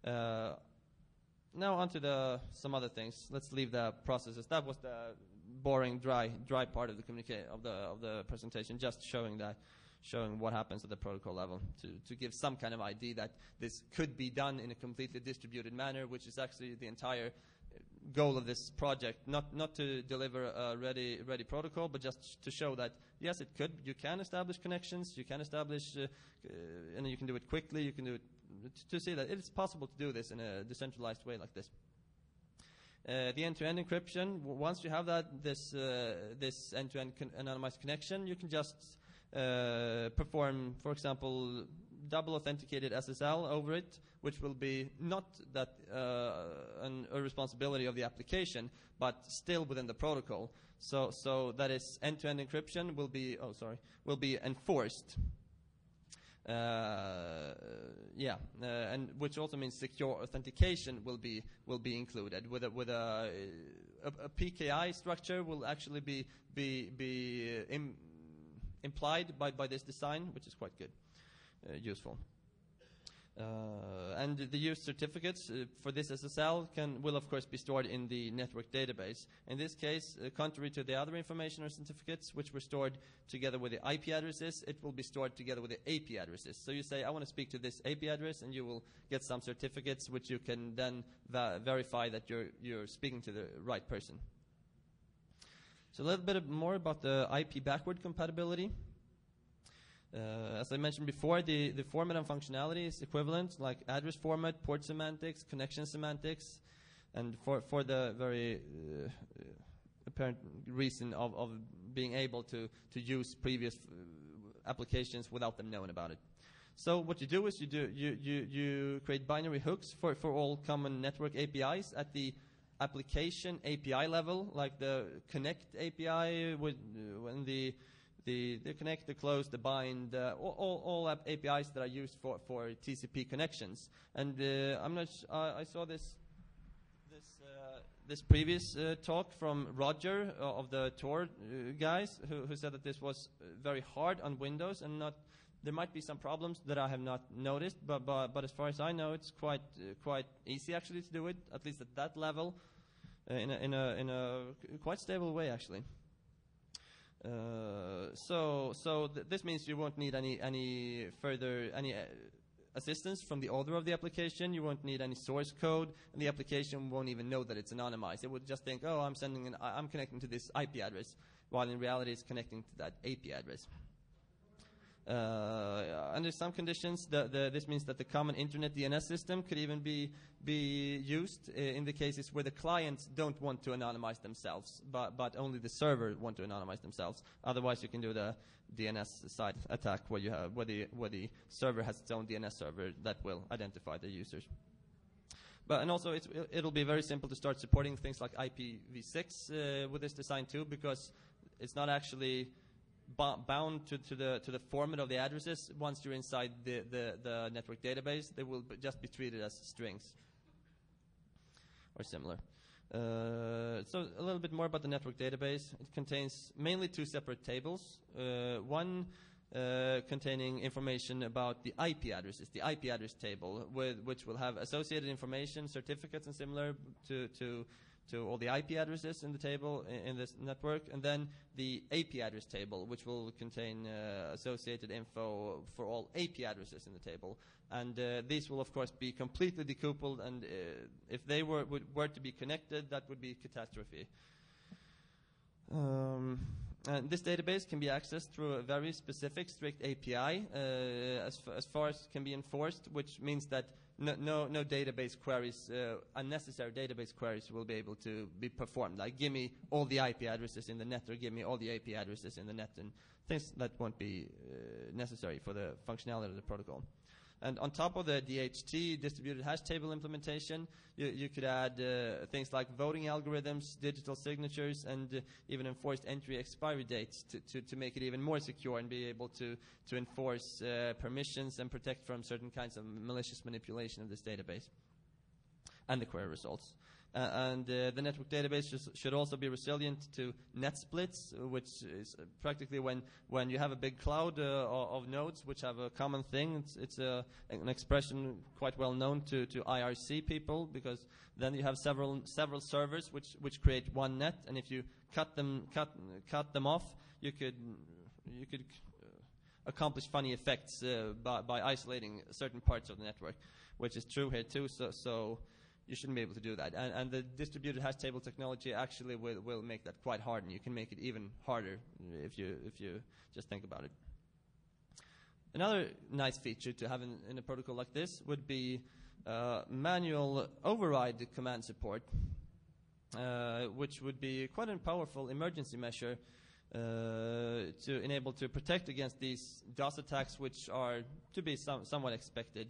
now on to some other things. Let's leave the processes. That was the boring, dry part of the presentation, just showing what happens at the protocol level to give some kind of idea that this could be done in a completely distributed manner, which is actually the entire goal of this project. Not to deliver a ready protocol, but just to show that yes, it could. You can establish connections. You can establish, and you can do it quickly. You can do it to see that it is possible to do this in a decentralized way like this. The end-to-end encryption. Once you have this end-to-end anonymized connection, you can just perform, for example, double authenticated SSL over it, which will be not that a responsibility of the application, but still within the protocol. So that is end-to-end encryption will be enforced. And which also means secure authentication will be included with a PKI structure will actually be implied by this design, which is quite good, useful. And the used certificates for this SSL will of course be stored in the network database. In this case, contrary to the other information or certificates which were stored together with the IP addresses, it will be stored together with the AP addresses. So you say, I want to speak to this AP address, and you will get some certificates which you can then verify that you're speaking to the right person. So a little bit more about the IP backward compatibility. As I mentioned before, the format and functionality is equivalent, like address format, port semantics, connection semantics, and for the very apparent reason of being able to use previous applications without them knowing about it. So what you do is you create binary hooks for all common network APIs at the application API level, like the connect API when the connect, the close, the bind, all APIs that are used for TCP connections. And I saw this previous talk from Roger of the Tor guys, who said that this was very hard on Windows and not. There might be some problems that I have not noticed, but as far as I know, it's quite easy actually to do it, at least at that level, in a quite stable way actually. This means you won't need any further assistance from the author of the application. You won't need any source code, and the application won't even know that it's anonymized. It would just think, oh, I'm connecting to this IP address, while in reality it's connecting to that AP address. Under some conditions, this means that the common internet DNS system could even be used in the cases where the clients don't want to anonymize themselves, but only the server want to anonymize themselves. Otherwise, you can do the DNS side attack where you have where the server has its own DNS server that will identify the users. And also, it'll be very simple to start supporting things like IPv6 with this design too, because it's not actually bound to the format of the addresses. Once you're inside the network database, they will just be treated as strings or similar. So a little bit more about the network database. It contains mainly two separate tables. One containing information about the IP addresses, the IP address table, which will have associated information, certificates, and similar to all the IP addresses in the table in this network, and then the AP address table, which will contain associated info for all AP addresses in the table. And these will, of course, be completely decoupled, and if they were to be connected, that would be catastrophe. And this database can be accessed through a very specific, strict API, as far as can be enforced, which means that no database queries, unnecessary database queries will be able to be performed. Like, give me all the IP addresses in the net, or give me all the AP addresses in the net, and things that won't be necessary for the functionality of the protocol. And on top of the DHT, distributed hash table implementation, you could add things like voting algorithms, digital signatures, and even enforced entry expiry dates to make it even more secure and be able to enforce permissions and protect from certain kinds of malicious manipulation of this database and the query results. And the network database should also be resilient to net splits, which is practically when you have a big cloud of nodes which have a common thing. It's an expression quite well known to IRC people, because then you have several servers which create one net, and if you cut them off, you could accomplish funny effects by isolating certain parts of the network, which is true here too. So you shouldn't be able to do that. And the distributed hash table technology actually will make that quite hard, and you can make it even harder if you just think about it. Another nice feature to have in a protocol like this would be manual override command support, which would be quite a powerful emergency measure to enable to protect against these DOS attacks, which are to be somewhat expected.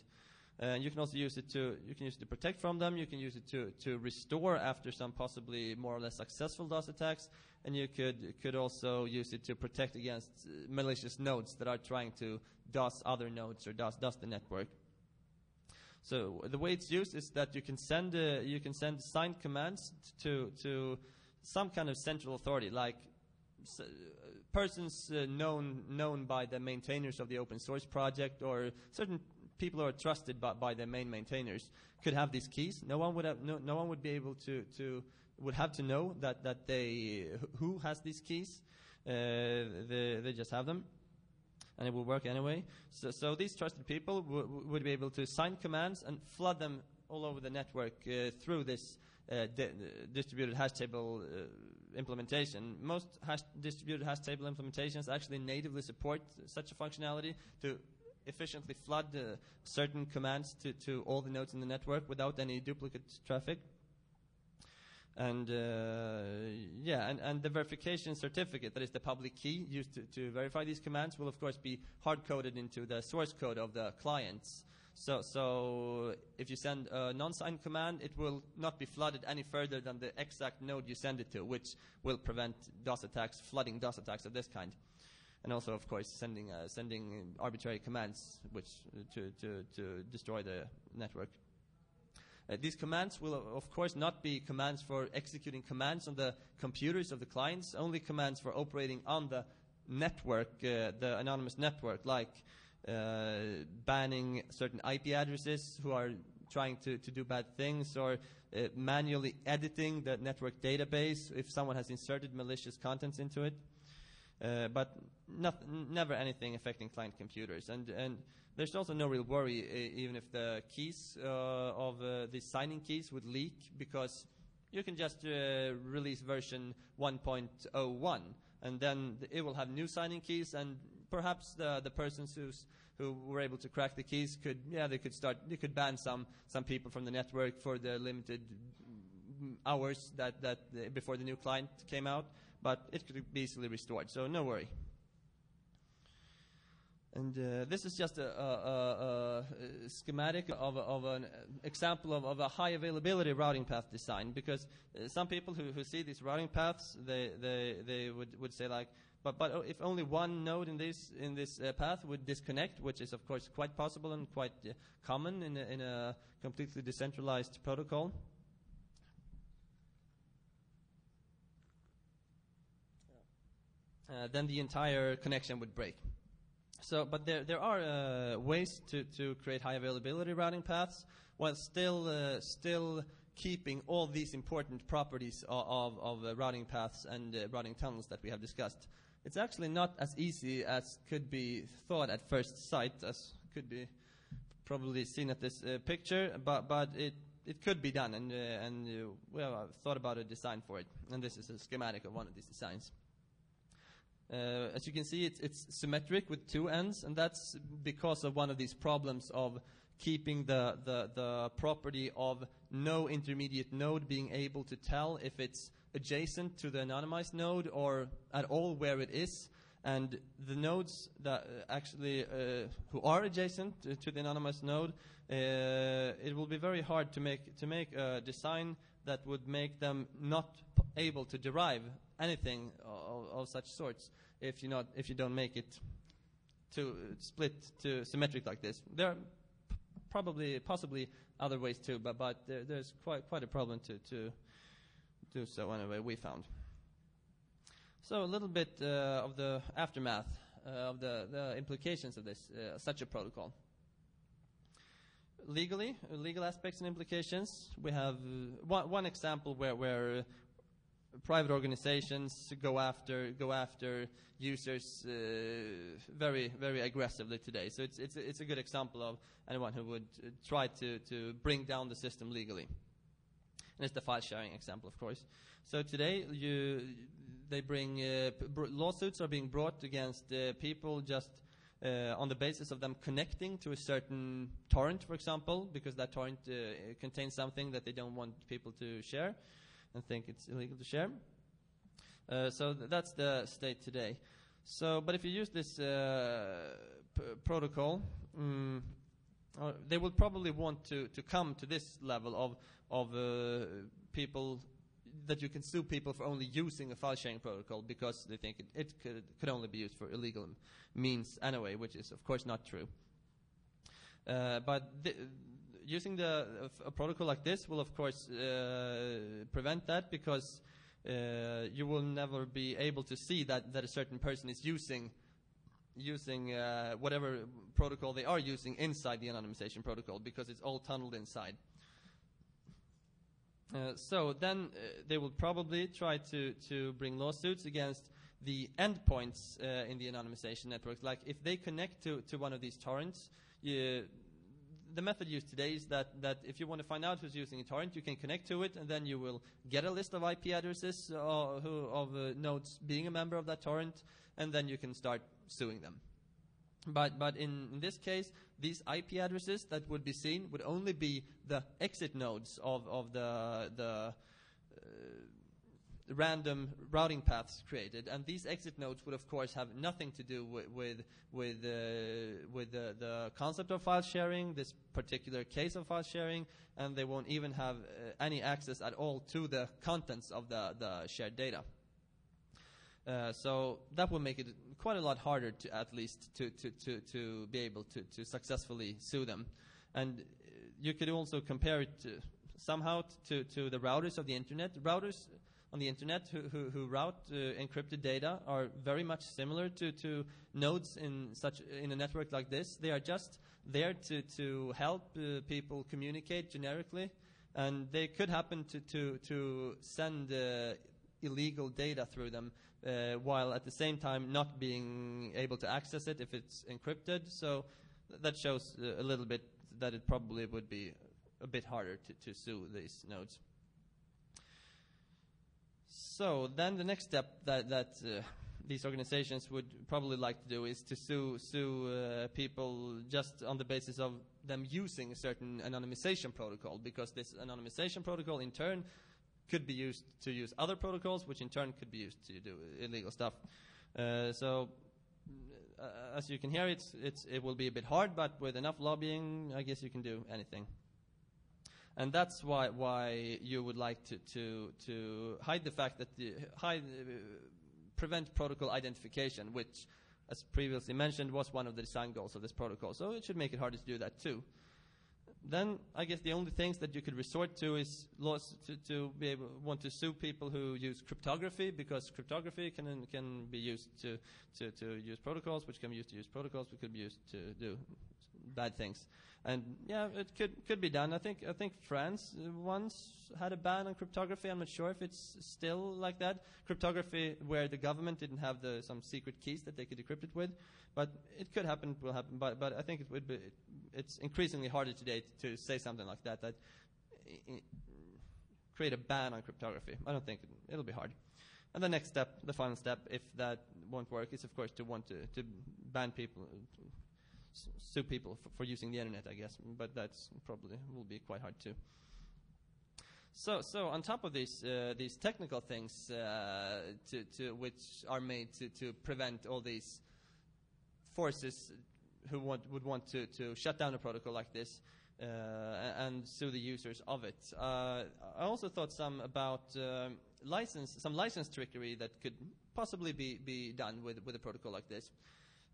You can also use it to protect from them. You can use it to restore after some possibly more or less successful DOS attacks, and you could also use it to protect against malicious nodes that are trying to DOS other nodes or DOS the network. So the way it's used is that you can send signed commands to some kind of central authority, like persons known by the maintainers of the open source project, or certain people who are trusted by the main maintainers could have these keys. No one would be able would have to know that who has these keys. They just have them, and it will work anyway. So these trusted people would be able to sign commands and flood them all over the network through this distributed hash table implementation. Most distributed hash table implementations actually natively support such a functionality to efficiently flood certain commands to all the nodes in the network without any duplicate traffic. And and the verification certificate, that is the public key used to verify these commands, will of course be hard-coded into the source code of the clients. So if you send a non-signed command, it will not be flooded any further than the exact node you send it to, which will prevent DOS attacks, flooding DOS attacks of this kind. And also, of course, sending arbitrary commands to destroy the network. These commands will, of course, not be commands for executing commands on the computers of the clients, only commands for operating on the network, the anonymous network, like banning certain IP addresses who are trying to do bad things, or manually editing the network database if someone has inserted malicious contents into it. But never anything affecting client computers. And there's also no real worry even if the keys of the signing keys would leak, because you can just release version 1.01, and then it will have new signing keys, and perhaps the persons who were able to crack the keys could ban some people from the network for the limited hours that before the new client came out, but it could be easily restored, so no worry. And this is just a schematic of an example of a high availability routing path design, because some people who see these routing paths, they would say like, but if only one node in this path would disconnect, which is of course quite possible and quite common in a completely decentralized protocol. Then the entire connection would break. So, but there are ways to create high availability routing paths while still keeping all these important properties of routing paths and routing tunnels that we have discussed. It's actually not as easy as could be thought at first sight, as could be probably seen at this picture, but it could be done, and I've thought about a design for it, and this is a schematic of one of these designs. As you can see, it's symmetric with two ends, and that's because of one of these problems of keeping the property of no intermediate node being able to tell if it's adjacent to the anonymized node or at all where it is. And the nodes that actually who are adjacent to the anonymized node, it will be very hard to make a design that would make them not able to derive anything of such sorts if you don't make it to split to symmetric like this. There are possibly other ways too, but there's quite a problem to do so anyway, we found. So a little bit of the aftermath of the implications of this such a protocol. Legal aspects and implications. We have one example where private organizations go after users very, very aggressively today. So it's a good example of anyone who would try to bring down the system legally. And it's the file sharing example, of course. So today lawsuits are being brought against people just on the basis of them connecting to a certain torrent, for example, because that torrent contains something that they don't want people to share and think it's illegal to share. So that's the state today. So, but if you use this protocol, they will probably want to come to this level of people that you can sue people for only using a file sharing protocol because they think it could only be used for illegal means anyway, which is of course not true. But using a protocol like this will of course prevent that, because you will never be able to see that a certain person is using whatever protocol they are using inside the anonymization protocol, because it's all tunneled inside. So then they will probably try to bring lawsuits against the endpoints in the anonymization network. Like if they connect to one of these torrents, the method used today is that if you want to find out who's using a torrent, you can connect to it, and then you will get a list of IP addresses of nodes being a member of that torrent, and then you can start suing them. But in this case, these IP addresses that would be seen would only be the exit nodes of the random routing paths created, and these exit nodes would of course have nothing to do with the concept of file sharing, this particular case of file sharing, and they won't even have any access at all to the contents of the shared data. So that will make it quite a lot harder to at least to be able to successfully sue them. And you could also compare it somehow to the routers of the internet. Routers on the internet who route encrypted data are very much similar to nodes in a network like this. They are just there to help people communicate generically, and they could happen to send illegal data through them while at the same time not being able to access it if it's encrypted. So that shows a little bit that it probably would be a bit harder to sue these nodes. So then the next step that these organizations would probably like to do is to sue people just on the basis of them using a certain anonymization protocol, because this anonymization protocol in turn could be used to use other protocols, which in turn could be used to do illegal stuff. So as you can hear, it will be a bit hard, but with enough lobbying, I guess you can do anything. And that's why you would like to hide the fact that prevent protocol identification, which, as previously mentioned, was one of the design goals of this protocol. So it should make it harder to do that too. Then I guess the only things that you could resort to is laws to be able want to sue people who use cryptography, because cryptography can be used to use protocols, which can be used to use protocols, which could be used to do bad things. And yeah, it could be done. I think France once had a ban on cryptography. I'm not sure if it's still like that. Cryptography where the government didn't have some secret keys that they could decrypt it with, but it could happen, will happen. But I think it's increasingly harder today to say something like that create a ban on cryptography. I don't think it'll be hard. And the next step, the final step, if that won't work, is of course to want to ban people. Sue people for using the internet, I guess, but that's probably will be quite hard too. So on top of these technical things which are made to prevent all these forces who would want to shut down a protocol like this and sue the users of it, I also thought some about license trickery that could possibly be done with a protocol like this.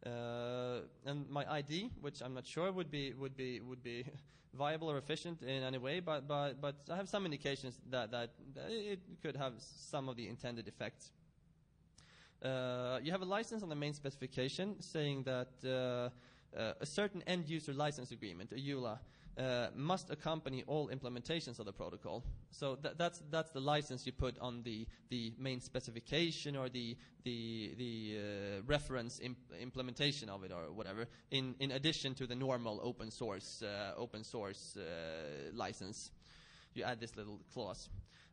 And my ID, which I'm not sure would be viable or efficient in any way, but I have some indications that it could have some of the intended effects. You have a license on the main specification saying that a certain end-user license agreement, a EULA, must accompany all implementations of the protocol. So that's the license you put on the main specification or the reference implementation of it or whatever. In addition to the normal open source license, you add this little clause.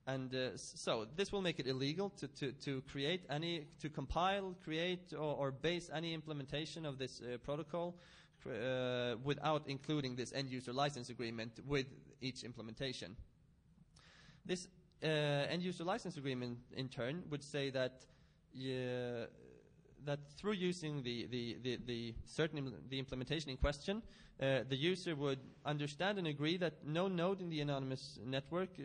And so this will make it illegal to create to compile, create, or base any implementation of this protocol without including this end-user license agreement with each implementation. This end-user license agreement, in turn, would say that that through using the implementation in question, the user would understand and agree that no node in the anonymous network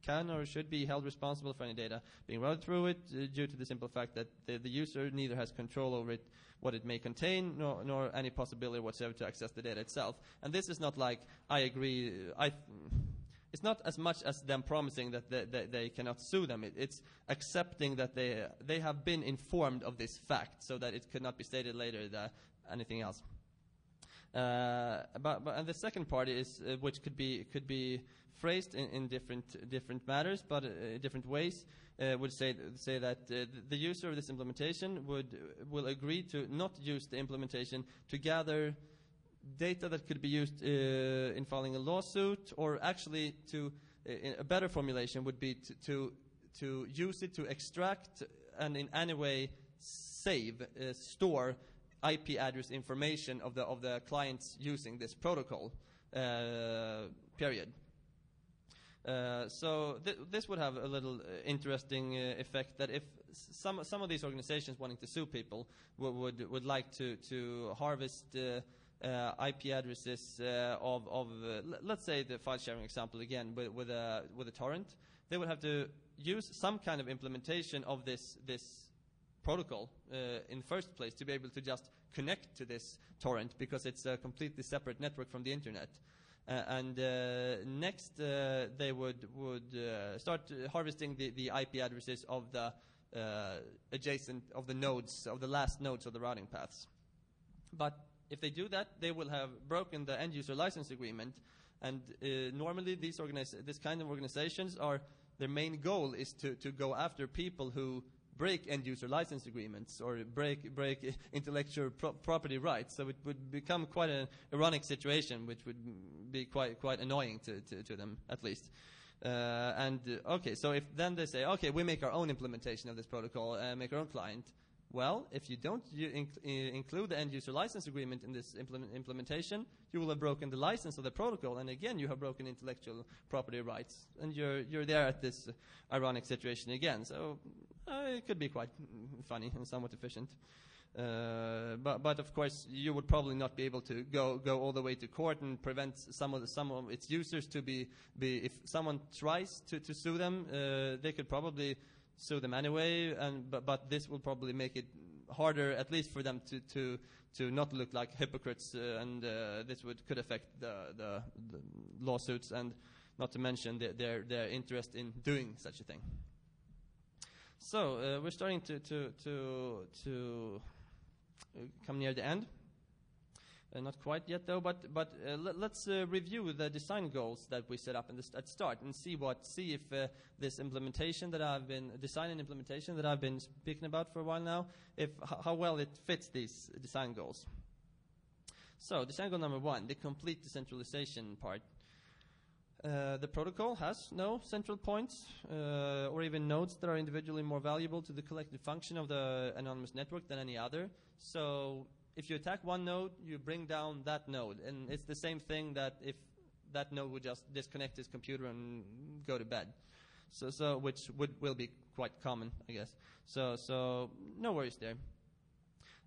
can or should be held responsible for any data being routed through it, due to the simple fact that the user neither has control over it, what it may contain, nor any possibility whatsoever to access the data itself. And this is not like, I agree, it's not as much as them promising that they cannot sue them. It's accepting that they have been informed of this fact, so that it could not be stated later that anything else. And the second part is which could be phrased in different matters, but different ways. Would say that the user of this implementation will agree to not use the implementation to gather data that could be used in filing a lawsuit, or actually a better formulation would be to use it to extract and in any way save, store IP address information of the clients using this protocol, period. So this would have a little interesting effect, that if some of these organizations wanting to sue people would like to harvest IP addresses of let's say the file sharing example again with a torrent, they would have to use some kind of implementation of this protocol in first place to be able to just connect to this torrent, because it's a completely separate network from the internet. And next they would start harvesting the IP addresses of the adjacent of the nodes, of the last nodes of the routing paths. But if they do that, they will have broken the end user license agreement. And normally this kind of organizations their main goal is to go after people who break end user license agreements or break intellectual property rights. So it would become quite an ironic situation, which would be quite annoying to them, at least. Okay, so if then they say, okay, we make our own implementation of this protocol, make our own client. Well, if you don't include the end user license agreement in this implementation, you will have broken the license of the protocol, and again you have broken intellectual property rights, and you're there at this ironic situation again. So it could be quite funny and somewhat efficient. But of course you would probably not be able to go all the way to court and prevent some of its users to be if someone tries to sue them, they could probably sue them anyway, but this will probably make it harder, at least for them to not look like hypocrites, and this could affect the lawsuits, and not to mention their interest in doing such a thing. So we're starting to come near the end. Not quite yet, though. But let's review the design goals that we set up at start, and see if this implementation that design and implementation that I've been speaking about for a while now, how well it fits these design goals. So design goal number 1, the complete decentralization part. The protocol has no central points or even nodes that are individually more valuable to the collective function of the anonymous network than any other. So if you attack one node, you bring down that node, and it's the same thing that if that node would just disconnect his computer and go to bed. So which will be quite common, I guess. So no worries there.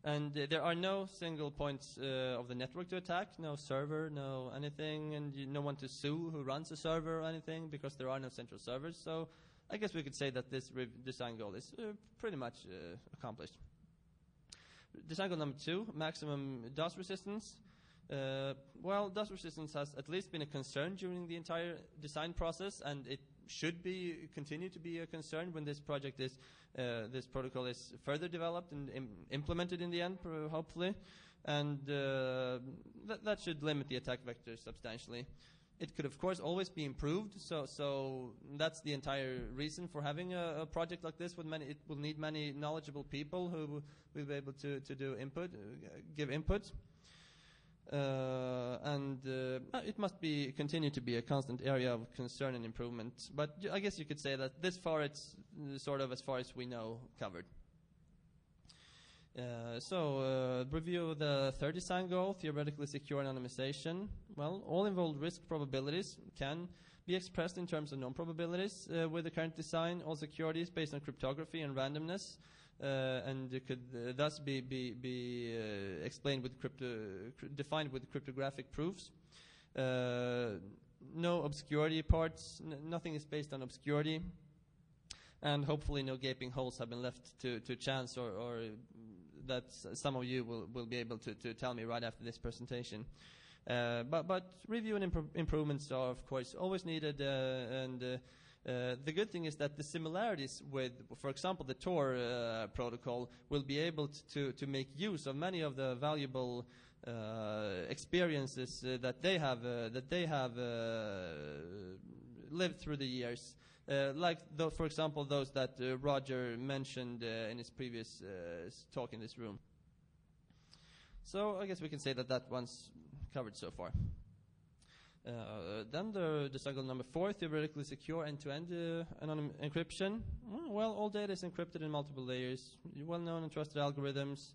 And there are no single points of the network to attack, no server, no anything, and no one to sue who runs a server or anything, because there are no central servers. So I guess we could say that this design goal is pretty much accomplished. Design goal number 2, maximum DOS resistance. Well, DOS resistance has at least been a concern during the entire design process, and it should continue to be a concern when this protocol is further developed and implemented in the end, hopefully. And that should limit the attack vector substantially. It could, of course, always be improved. So that's the entire reason for having a project like this. It will need many knowledgeable people who will be able to give input. And it must continue to be a constant area of concern and improvement. But I guess you could say that this far it's sort of, as far as we know, covered. Review the third design goal, theoretically secure anonymization. Well, all involved risk probabilities can be expressed in terms of non-probabilities with the current design. All security is based on cryptography and randomness, and it could thus be explained with defined with cryptographic proofs. No obscurity parts. Nothing is based on obscurity, and hopefully no gaping holes have been left to chance or that some of you will be able to tell me right after this presentation. But review and improvements are, of course, always needed, and the good thing is that the similarities with, for example, the Tor protocol will be able to make use of many of the valuable experiences that they have lived through the years. For example, those that Roger mentioned in his previous talk in this room. So I guess we can say that one's covered so far. Then the cycle number 4, theoretically secure end-to-end encryption. Well, all data is encrypted in multiple layers. Well-known and trusted algorithms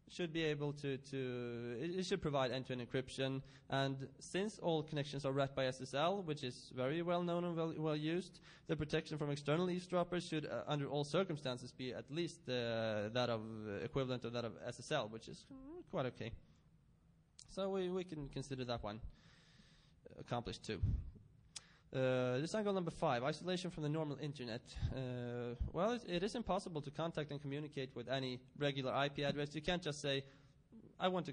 should be able it should provide end-to-end encryption. And since all connections are wrapped by SSL, which is very well known and well used, the protection from external eavesdroppers should, under all circumstances, be at least that of equivalent of that of SSL, which is quite okay. So we can consider that one accomplished too. Design goal number 5, isolation from the normal internet. Well, it is impossible to contact and communicate with any regular IP address. You can't just say, I want to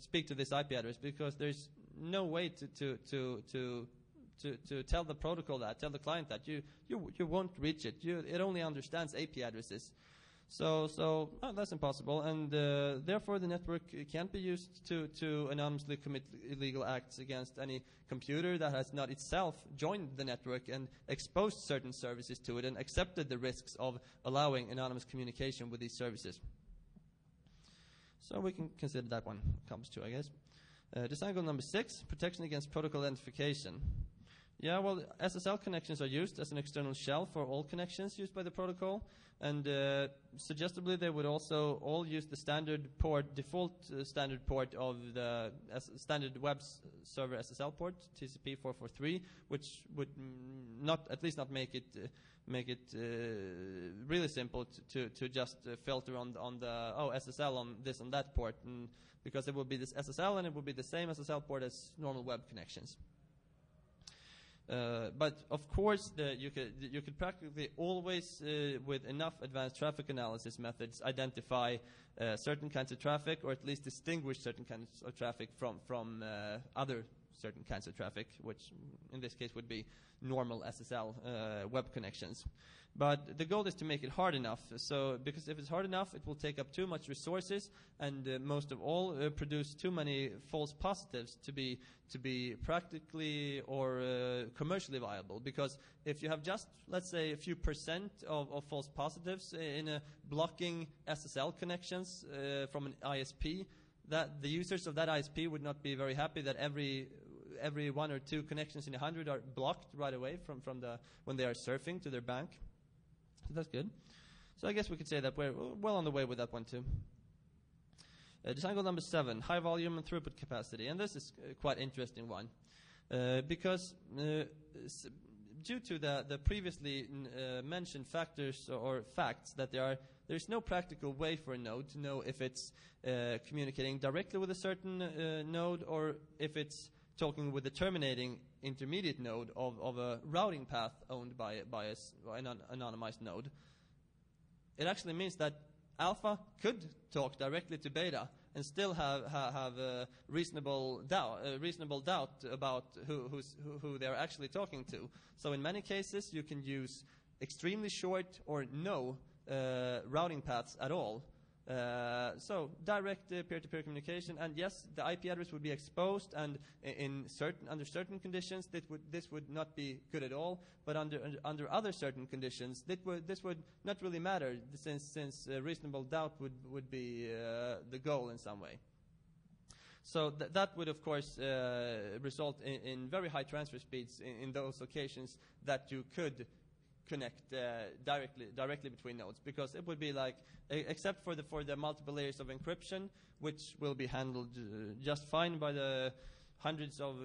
speak to this IP address, because there's no way to tell the protocol that, tell the client that. You won't reach it. It only understands IP addresses. So that's impossible, and therefore the network can't be used to anonymously commit illegal acts against any computer that has not itself joined the network and exposed certain services to it and accepted the risks of allowing anonymous communication with these services. So we can consider that one comes to, I guess. Design goal number 6, protection against protocol identification. Yeah, well, SSL connections are used as an external shell for all connections used by the protocol, and suggestively they would also all use the standard port, default standard port of the standard web server SSL port, TCP 443, which would at least not make it really simple to just filter on the SSL on this and that port, and because it will be this SSL and it will be the same SSL port as normal web connections. But of course, you could practically always, with enough advanced traffic analysis methods, identify certain kinds of traffic, or at least distinguish certain kinds of traffic from other certain kinds of traffic, which in this case would be normal SSL web connections. But the goal is to make it hard enough. So, because if it's hard enough, it will take up too much resources, and most of all, produce too many false positives to be practically or commercially viable. Because if you have just, let's say, a few % of false positives in blocking SSL connections from an ISP, that the users of that ISP would not be very happy that every 1 or 2 connections in 100 are blocked right away from when they are surfing to their bank. So that's good. So I guess we could say that we're well on the way with that one too. Design goal number 7, high volume and throughput capacity. And this is quite interesting one. Because due to the previously mentioned factors or facts that there's no practical way for a node to know if it's communicating directly with a certain node, or if it's talking with the terminating intermediate node of a routing path owned by an anonymized node. It actually means that alpha could talk directly to beta and still have a reasonable doubt about who they're actually talking to. So in many cases, you can use extremely short or no routing paths at all. So direct peer-to-peer communication, and yes, the IP address would be exposed, and under certain conditions this would not be good at all. But under other certain conditions, this would not really matter, since reasonable doubt would be the goal in some way. So that would of course result in very high transfer speeds in those occasions that you could connect directly between nodes, because it would be like, except for the multiple layers of encryption, which will be handled just fine by the hundreds of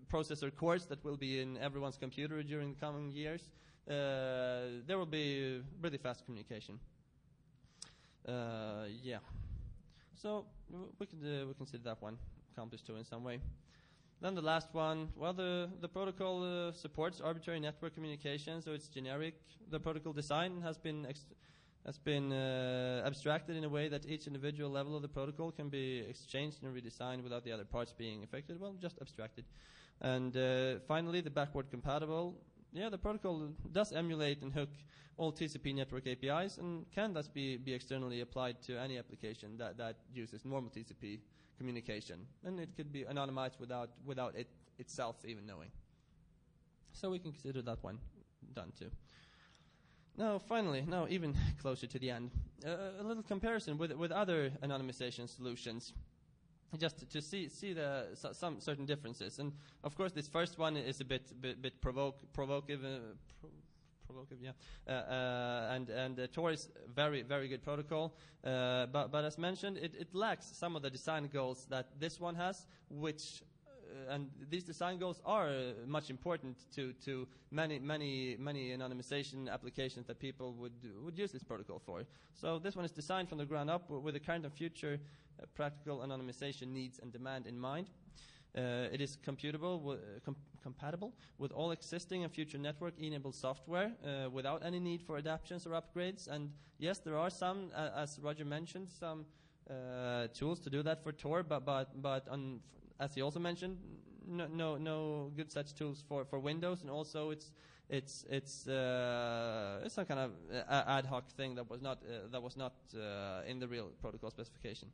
processor cores that will be in everyone's computer during the coming years, there will be really fast communication. Yeah. So we consider that one accomplished too in some way. Then the last one, well, the protocol supports arbitrary network communication, so it's generic. The protocol design has been abstracted in a way that each individual level of the protocol can be exchanged and redesigned without the other parts being affected. Well, just abstracted. And finally, the backward compatible. Yeah, the protocol does emulate and hook all TCP network APIs, and can thus be externally applied to any application that uses normal TCP communication, and it could be anonymized without it itself even knowing. So we can consider that one done too. Now finally, now even closer to the end, a little comparison with other anonymization solutions. just to see some certain differences. And of course, this first one is a bit provocative. Yeah, and Tor is very good protocol, but as mentioned, it lacks some of the design goals that this one has, which and these design goals are much important to many anonymization applications that people would use this protocol for. So this one is designed from the ground up with the current and future practical anonymization needs and demand in mind. It is compatible with all existing and future network-enabled software without any need for adaptations or upgrades. And yes, there are some, as Roger mentioned, some tools to do that for Tor, but as he also mentioned, no good such tools for Windows, and also it's some kind of ad hoc thing that was not in the real protocol specification.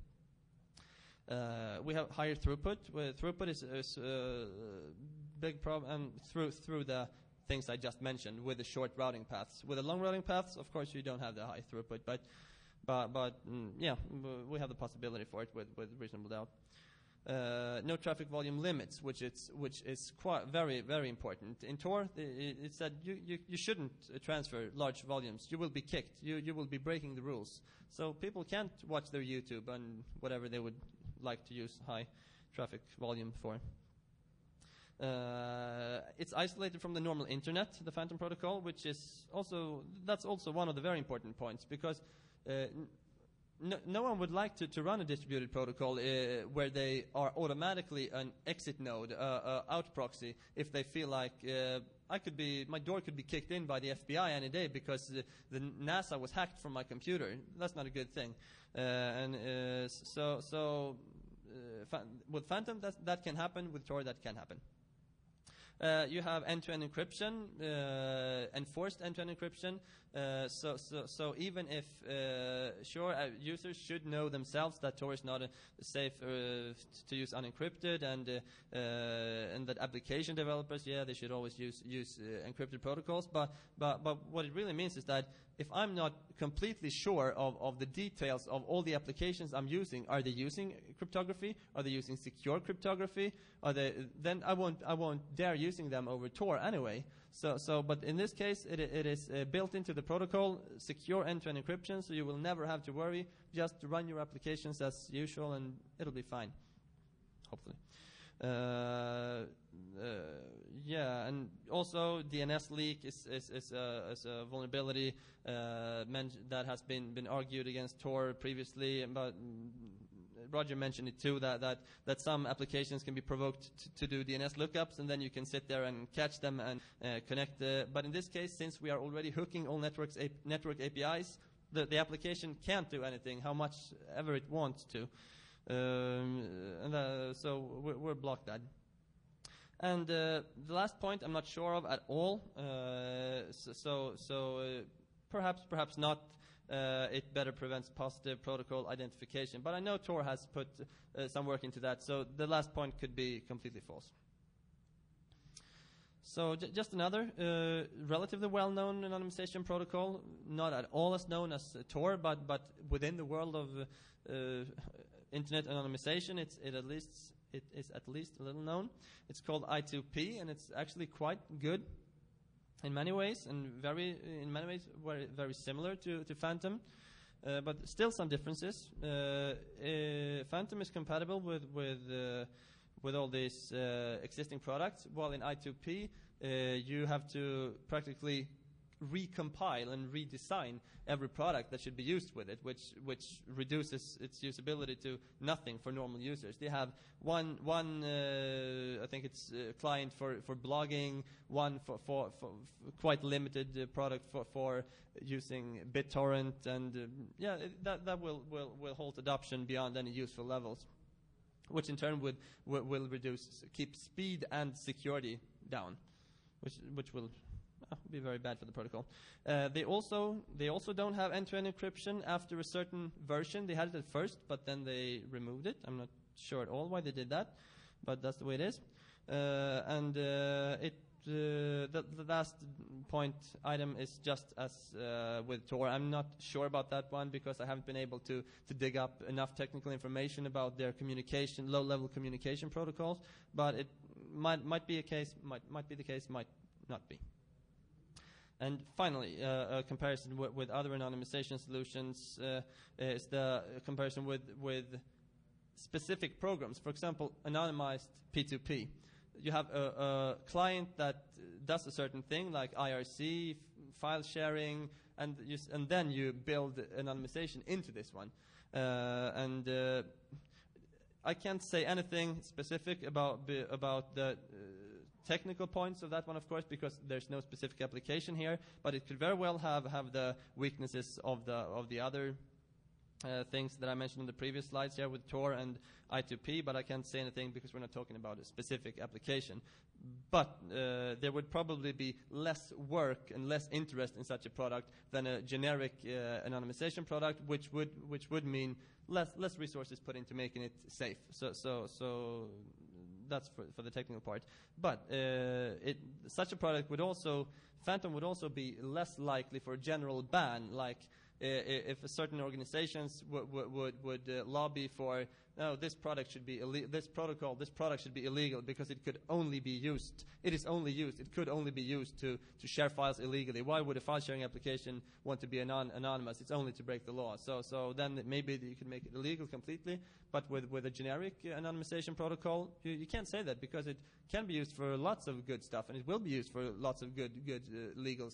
We have higher throughput. Throughput is a big problem through the things I just mentioned with the short routing paths. With the long routing paths, of course, you don't have the high throughput, but yeah, we have the possibility for it with reasonable doubt. No traffic volume limits, which is quite very important. In Tor, it said you shouldn't transfer large volumes. You will be kicked. You will be breaking the rules. So people can't watch their YouTube and whatever they would like to use high traffic volume for. It's isolated from the normal internet, the Phantom protocol, which is that's also one of the very important points, because no one would like to run a distributed protocol where they are automatically an exit node, out proxy, if they feel like my door could be kicked in by the FBI any day because the NASA was hacked from my computer. That's not a good thing. With Phantom, that can happen. With Tor, that can happen. You have end-to-end encryption, enforced end-to-end encryption. So even if users should know themselves that Tor is not safe to use unencrypted, and that application developers, they should always use encrypted protocols. But what it really means is that if I'm not completely sure of the details of all the applications I'm using, are they using cryptography? Are they using secure cryptography? Then I won't dare using them over Tor anyway. But in this case, it is built into the protocol, secure end-to-end encryption, so you will never have to worry. Just run your applications as usual, and it'll be fine, hopefully. And also DNS leak is a vulnerability that has been argued against Tor previously, but Roger mentioned it too, that some applications can be provoked to do DNS lookups, and then you can sit there and catch them and connect. But in this case, since we are already hooking all network APIs, the application can't do anything, how much ever it wants to. So we're blocked that. And the last point I'm not sure of at all. Perhaps not. It better prevents positive protocol identification. But I know Tor has put some work into that, so the last point could be completely false. So just another relatively well-known anonymization protocol, not at all as known as Tor, but within the world of internet anonymization, it is at least a little known. It's called I2P, and it's actually quite good in many ways, and very similar to Phantom, but still some differences. Phantom is compatible with all these existing products, while in I2P you have to practically recompile and redesign every product that should be used with it, which reduces its usability to nothing for normal users. They have one I think it's client for blogging, one for quite limited product for using BitTorrent, and that will halt adoption beyond any useful levels, which in turn will keep speed and security down, which will be very bad for the protocol. They also don't have end-to-end encryption after a certain version. They had it at first, but then they removed it. I'm not sure at all why they did that, but that's the way it is. And it the last point item is just as with Tor. I'm not sure about that one because I haven't been able to dig up enough technical information about their communication, low-level communication protocols. But it might be a case, might be the case, might not be. And finally, a comparison with other anonymization solutions is the comparison with specific programs. For example, anonymized P2P. You have a client that does a certain thing like IRC, file sharing, and then you build anonymization into this one. I can't say anything specific about the technical points of that one, of course, because there's no specific application here. But it could very well have the weaknesses of the other things that I mentioned on the previous slides here with Tor and I2P, but I can't say anything because we're not talking about a specific application. But there would probably be less work and less interest in such a product than a generic anonymization product, which would mean less resources put into making it safe. So that's for the technical part. But such a product would also, Phantom would also be less likely for a general ban, like if a certain organizations would lobby for, no, this product should be this product should be illegal because it could only be used. It could only be used to share files illegally. Why would a file sharing application want to be anonymous? It's only to break the law. So then maybe you could make it illegal completely. But with a generic anonymization protocol, you can't say that because it can be used for lots of good stuff, and it will be used for lots of good legal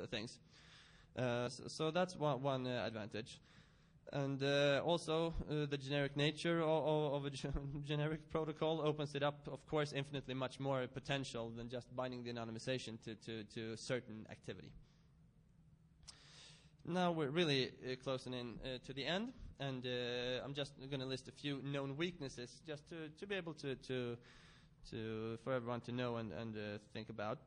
things. So that's one advantage. And also the generic nature of a generic protocol opens it up, of course, infinitely much more potential than just binding the anonymization to a certain activity. Now we're really closing in to the end, and I'm just going to list a few known weaknesses just to be able to for everyone to know and think about.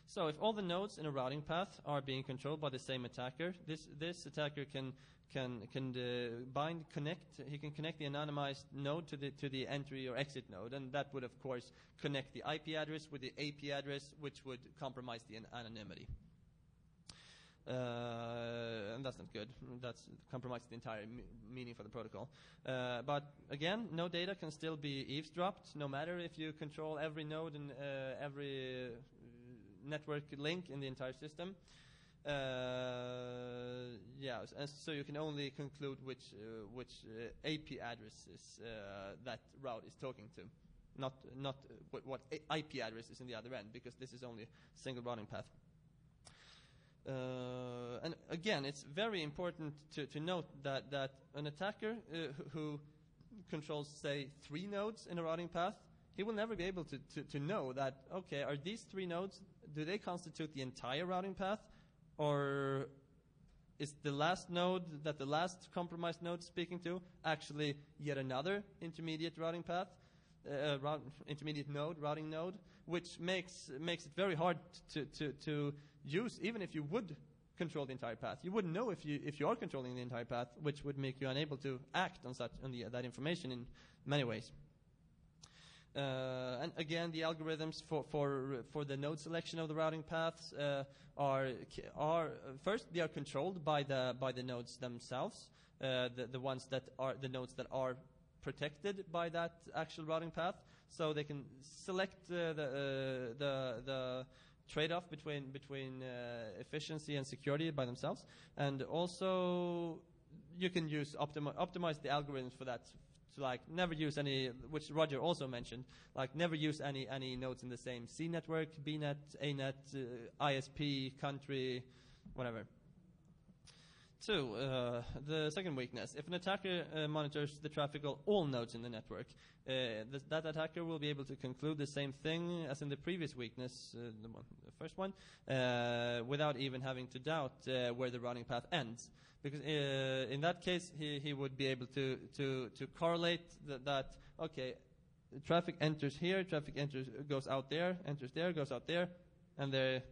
So if all the nodes in a routing path are being controlled by the same attacker, this attacker can connect the anonymized node to the entry or exit node, and that would of course connect the IP address with the AP address, which would compromise the anonymity. And that's not good. That's compromised the entire meaning for the protocol. But again, no data can still be eavesdropped, no matter if you control every node and every network link in the entire system. So you can only conclude which AP addresses that route is talking to, not what IP address is in the other end, because this is only a single routing path. And again, it's very important to note that an attacker who controls, say, 3 nodes in a routing path, he will never be able to know that, okay, are these 3 nodes, do they constitute the entire routing path? Or is the last node that the last compromised node is speaking to actually yet another intermediate routing path, intermediate node, routing node, which makes it very hard to use, even if you would control the entire path. You wouldn't know if you are controlling the entire path, which would make you unable to act on that information in many ways. And again, the algorithms for the node selection of the routing paths are first, they are controlled by the nodes themselves, the ones that are the nodes that are protected by that actual routing path, so they can select the trade-off between efficiency and security by themselves. And also, you can use optimize the algorithms for that. So like never use any, which Roger also mentioned, like never use any nodes in the same C network, B net, A net, ISP, country, whatever. 2, the second weakness. If an attacker monitors the traffic of all nodes in the network, that attacker will be able to conclude the same thing as in the previous weakness, the first one, without even having to doubt where the routing path ends. Because in that case, he would be able to correlate that okay, traffic enters here, goes out there, enters there, goes out there, and it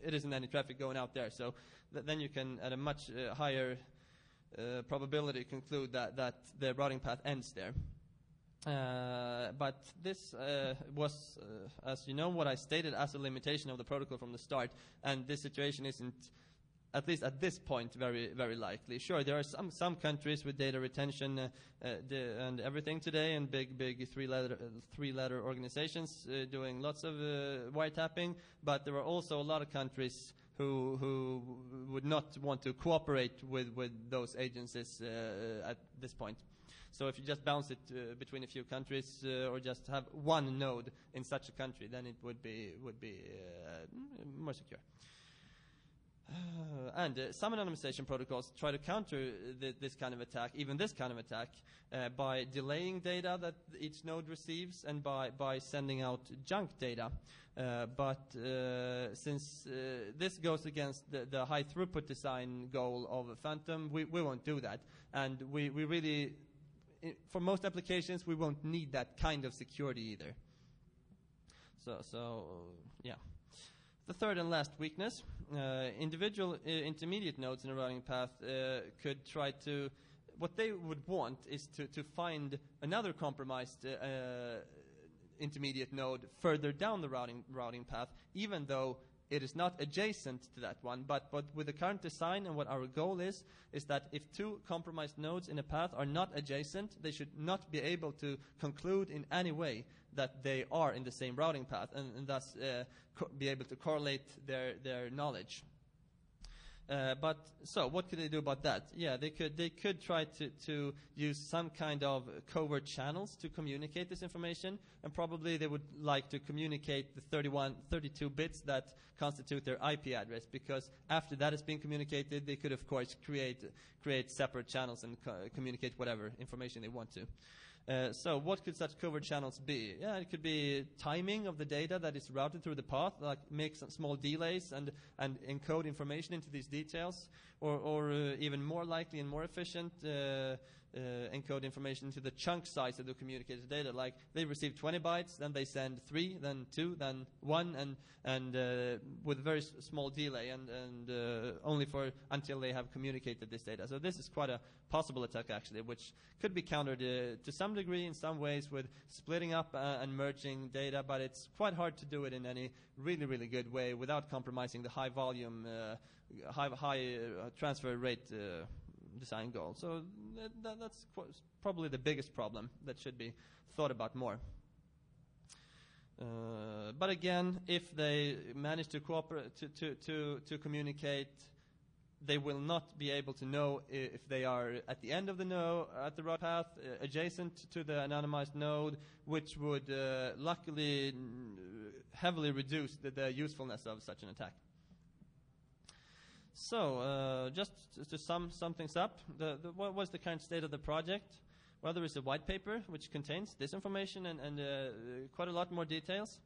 isn't any traffic going out there. So then you can, at a much higher probability, conclude that the routing path ends there. But this was, as you know, what I stated as a limitation of the protocol from the start, and this situation isn't, at least at this point, very, very likely. Sure, there are some countries with data retention and everything today, and big three-letter organizations doing lots of wiretapping, but there are also a lot of countries who would not want to cooperate with those agencies at this point. So if you just bounce it between a few countries or just have one node in such a country, then it would be more secure. And some anonymization protocols try to counter this kind of attack, even this kind of attack, by delaying data that each node receives and by sending out junk data. But since this goes against the high throughput design goal of Phantom, we won't do that. And we really, for most applications, we won't need that kind of security either. So yeah. The third and last weakness, individual intermediate nodes in a routing path could try to, what they would want is to find another compromised intermediate node further down the routing path, even though it is not adjacent to that one. But with the current design, and what our goal is that if two compromised nodes in a path are not adjacent, they should not be able to conclude in any way that they are in the same routing path, and thus be able to correlate their knowledge. But so what could they do about that? Yeah, they could try to use some kind of covert channels to communicate this information, and probably they would like to communicate the 32 bits that constitute their IP address, because after that has been communicated, they could of course create separate channels and communicate whatever information they want to. So what could such covert channels be? Yeah, it could be timing of the data that is routed through the path, like make some small delays and encode information into these details, or even more likely and more efficient, encode information into the chunk size of the communicated data. Like they receive 20 bytes, then they send 3, then 2, then 1, and with a very small delay, and only for until they have communicated this data. So this is quite a possible attack actually, which could be countered to some degree in some ways with splitting up and merging data, but it's quite hard to do it in any really good way without compromising the high volume, high transfer rate design goal. So that's probably the biggest problem that should be thought about more. But again, if they manage to cooperate to communicate, they will not be able to know if they are at the end of the node, at the route path, adjacent to the anonymized node, which would luckily heavily reduce the usefulness of such an attack. So, just to sum things up, what was the current state of the project? Well, there is a white paper which contains this information and quite a lot more details.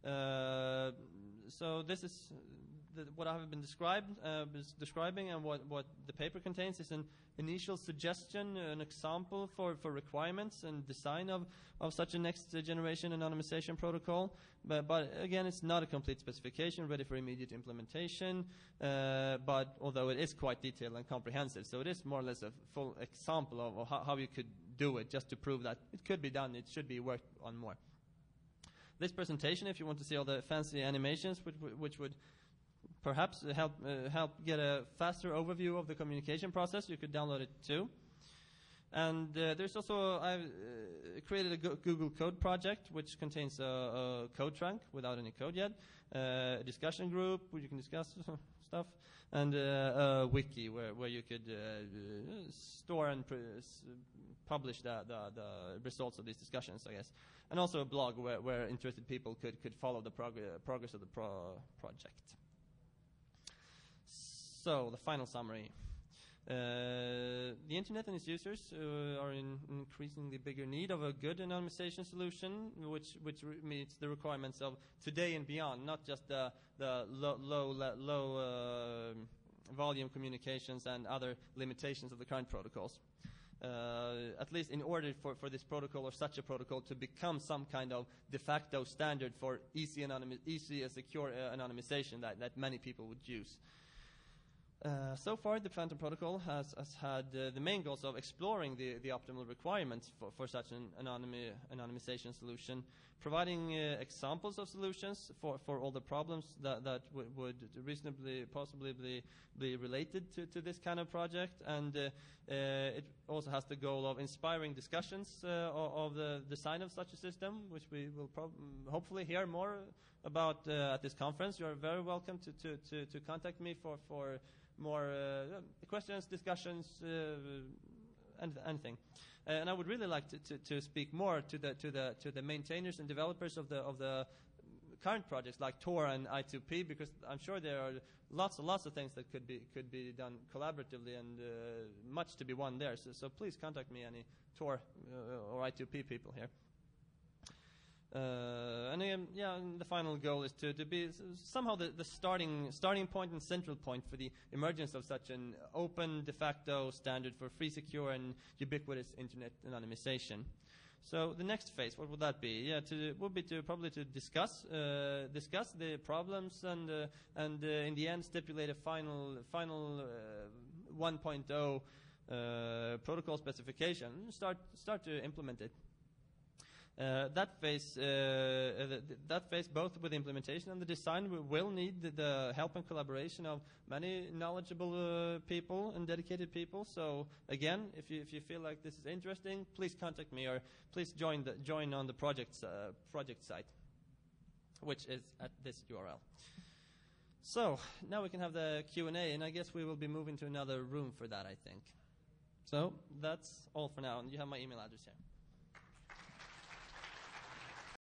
So this is what I have been describing, and what the paper contains is an initial suggestion, an example for requirements and design of such a next generation anonymization protocol. But again, it's not a complete specification ready for immediate implementation, but although it is quite detailed and comprehensive, so it is more or less a full example of how you could do it, just to prove that it could be done, it should be worked on more. This presentation, if you want to see all the fancy animations, which would perhaps help get a faster overview of the communication process, you could download it too. And there's also, I've created a Google Code project which contains a code trunk without any code yet, a discussion group where you can discuss stuff, and a wiki where you could store and publish the results of these discussions, I guess. And also a blog where interested people could follow the progress of the project. So, the final summary. The internet and its users are in increasingly bigger need of a good anonymization solution, which meets the requirements of today and beyond, not just the low volume communications and other limitations of the current protocols. At least in order for this protocol or such a protocol to become some kind of de facto standard for easy and secure anonymization that many people would use. So far, the Phantom Protocol has had the main goals of exploring the optimal requirements for such an anonymization solution, providing examples of solutions for all the problems that would reasonably possibly be related to this kind of project, and it also has the goal of inspiring discussions of the design of such a system, which we will hopefully hear more about at this conference. You are very welcome to contact me for more questions, discussions, and anything. And I would really like to speak more to the maintainers and developers of the current projects like Tor and I2P, because I'm sure there are lots of things that could be done collaboratively, and much to be won there. So please contact me, any Tor or I2P people here. And again, the final goal is to be somehow the starting point and central point for the emergence of such an open de facto standard for free, secure, and ubiquitous internet anonymization. So the next phase, what would that be? Would be to discuss the problems and in the end stipulate a final 1.0 protocol specification. Start to implement it. That phase, both with the implementation and the design, will need the help and collaboration of many knowledgeable people and dedicated people. So again, if you feel like this is interesting, please contact me, or please join on the project site, which is at this URL. So now we can have the Q&A, and I guess we will be moving to another room for that, I think. So that's all for now, and you have my email address here.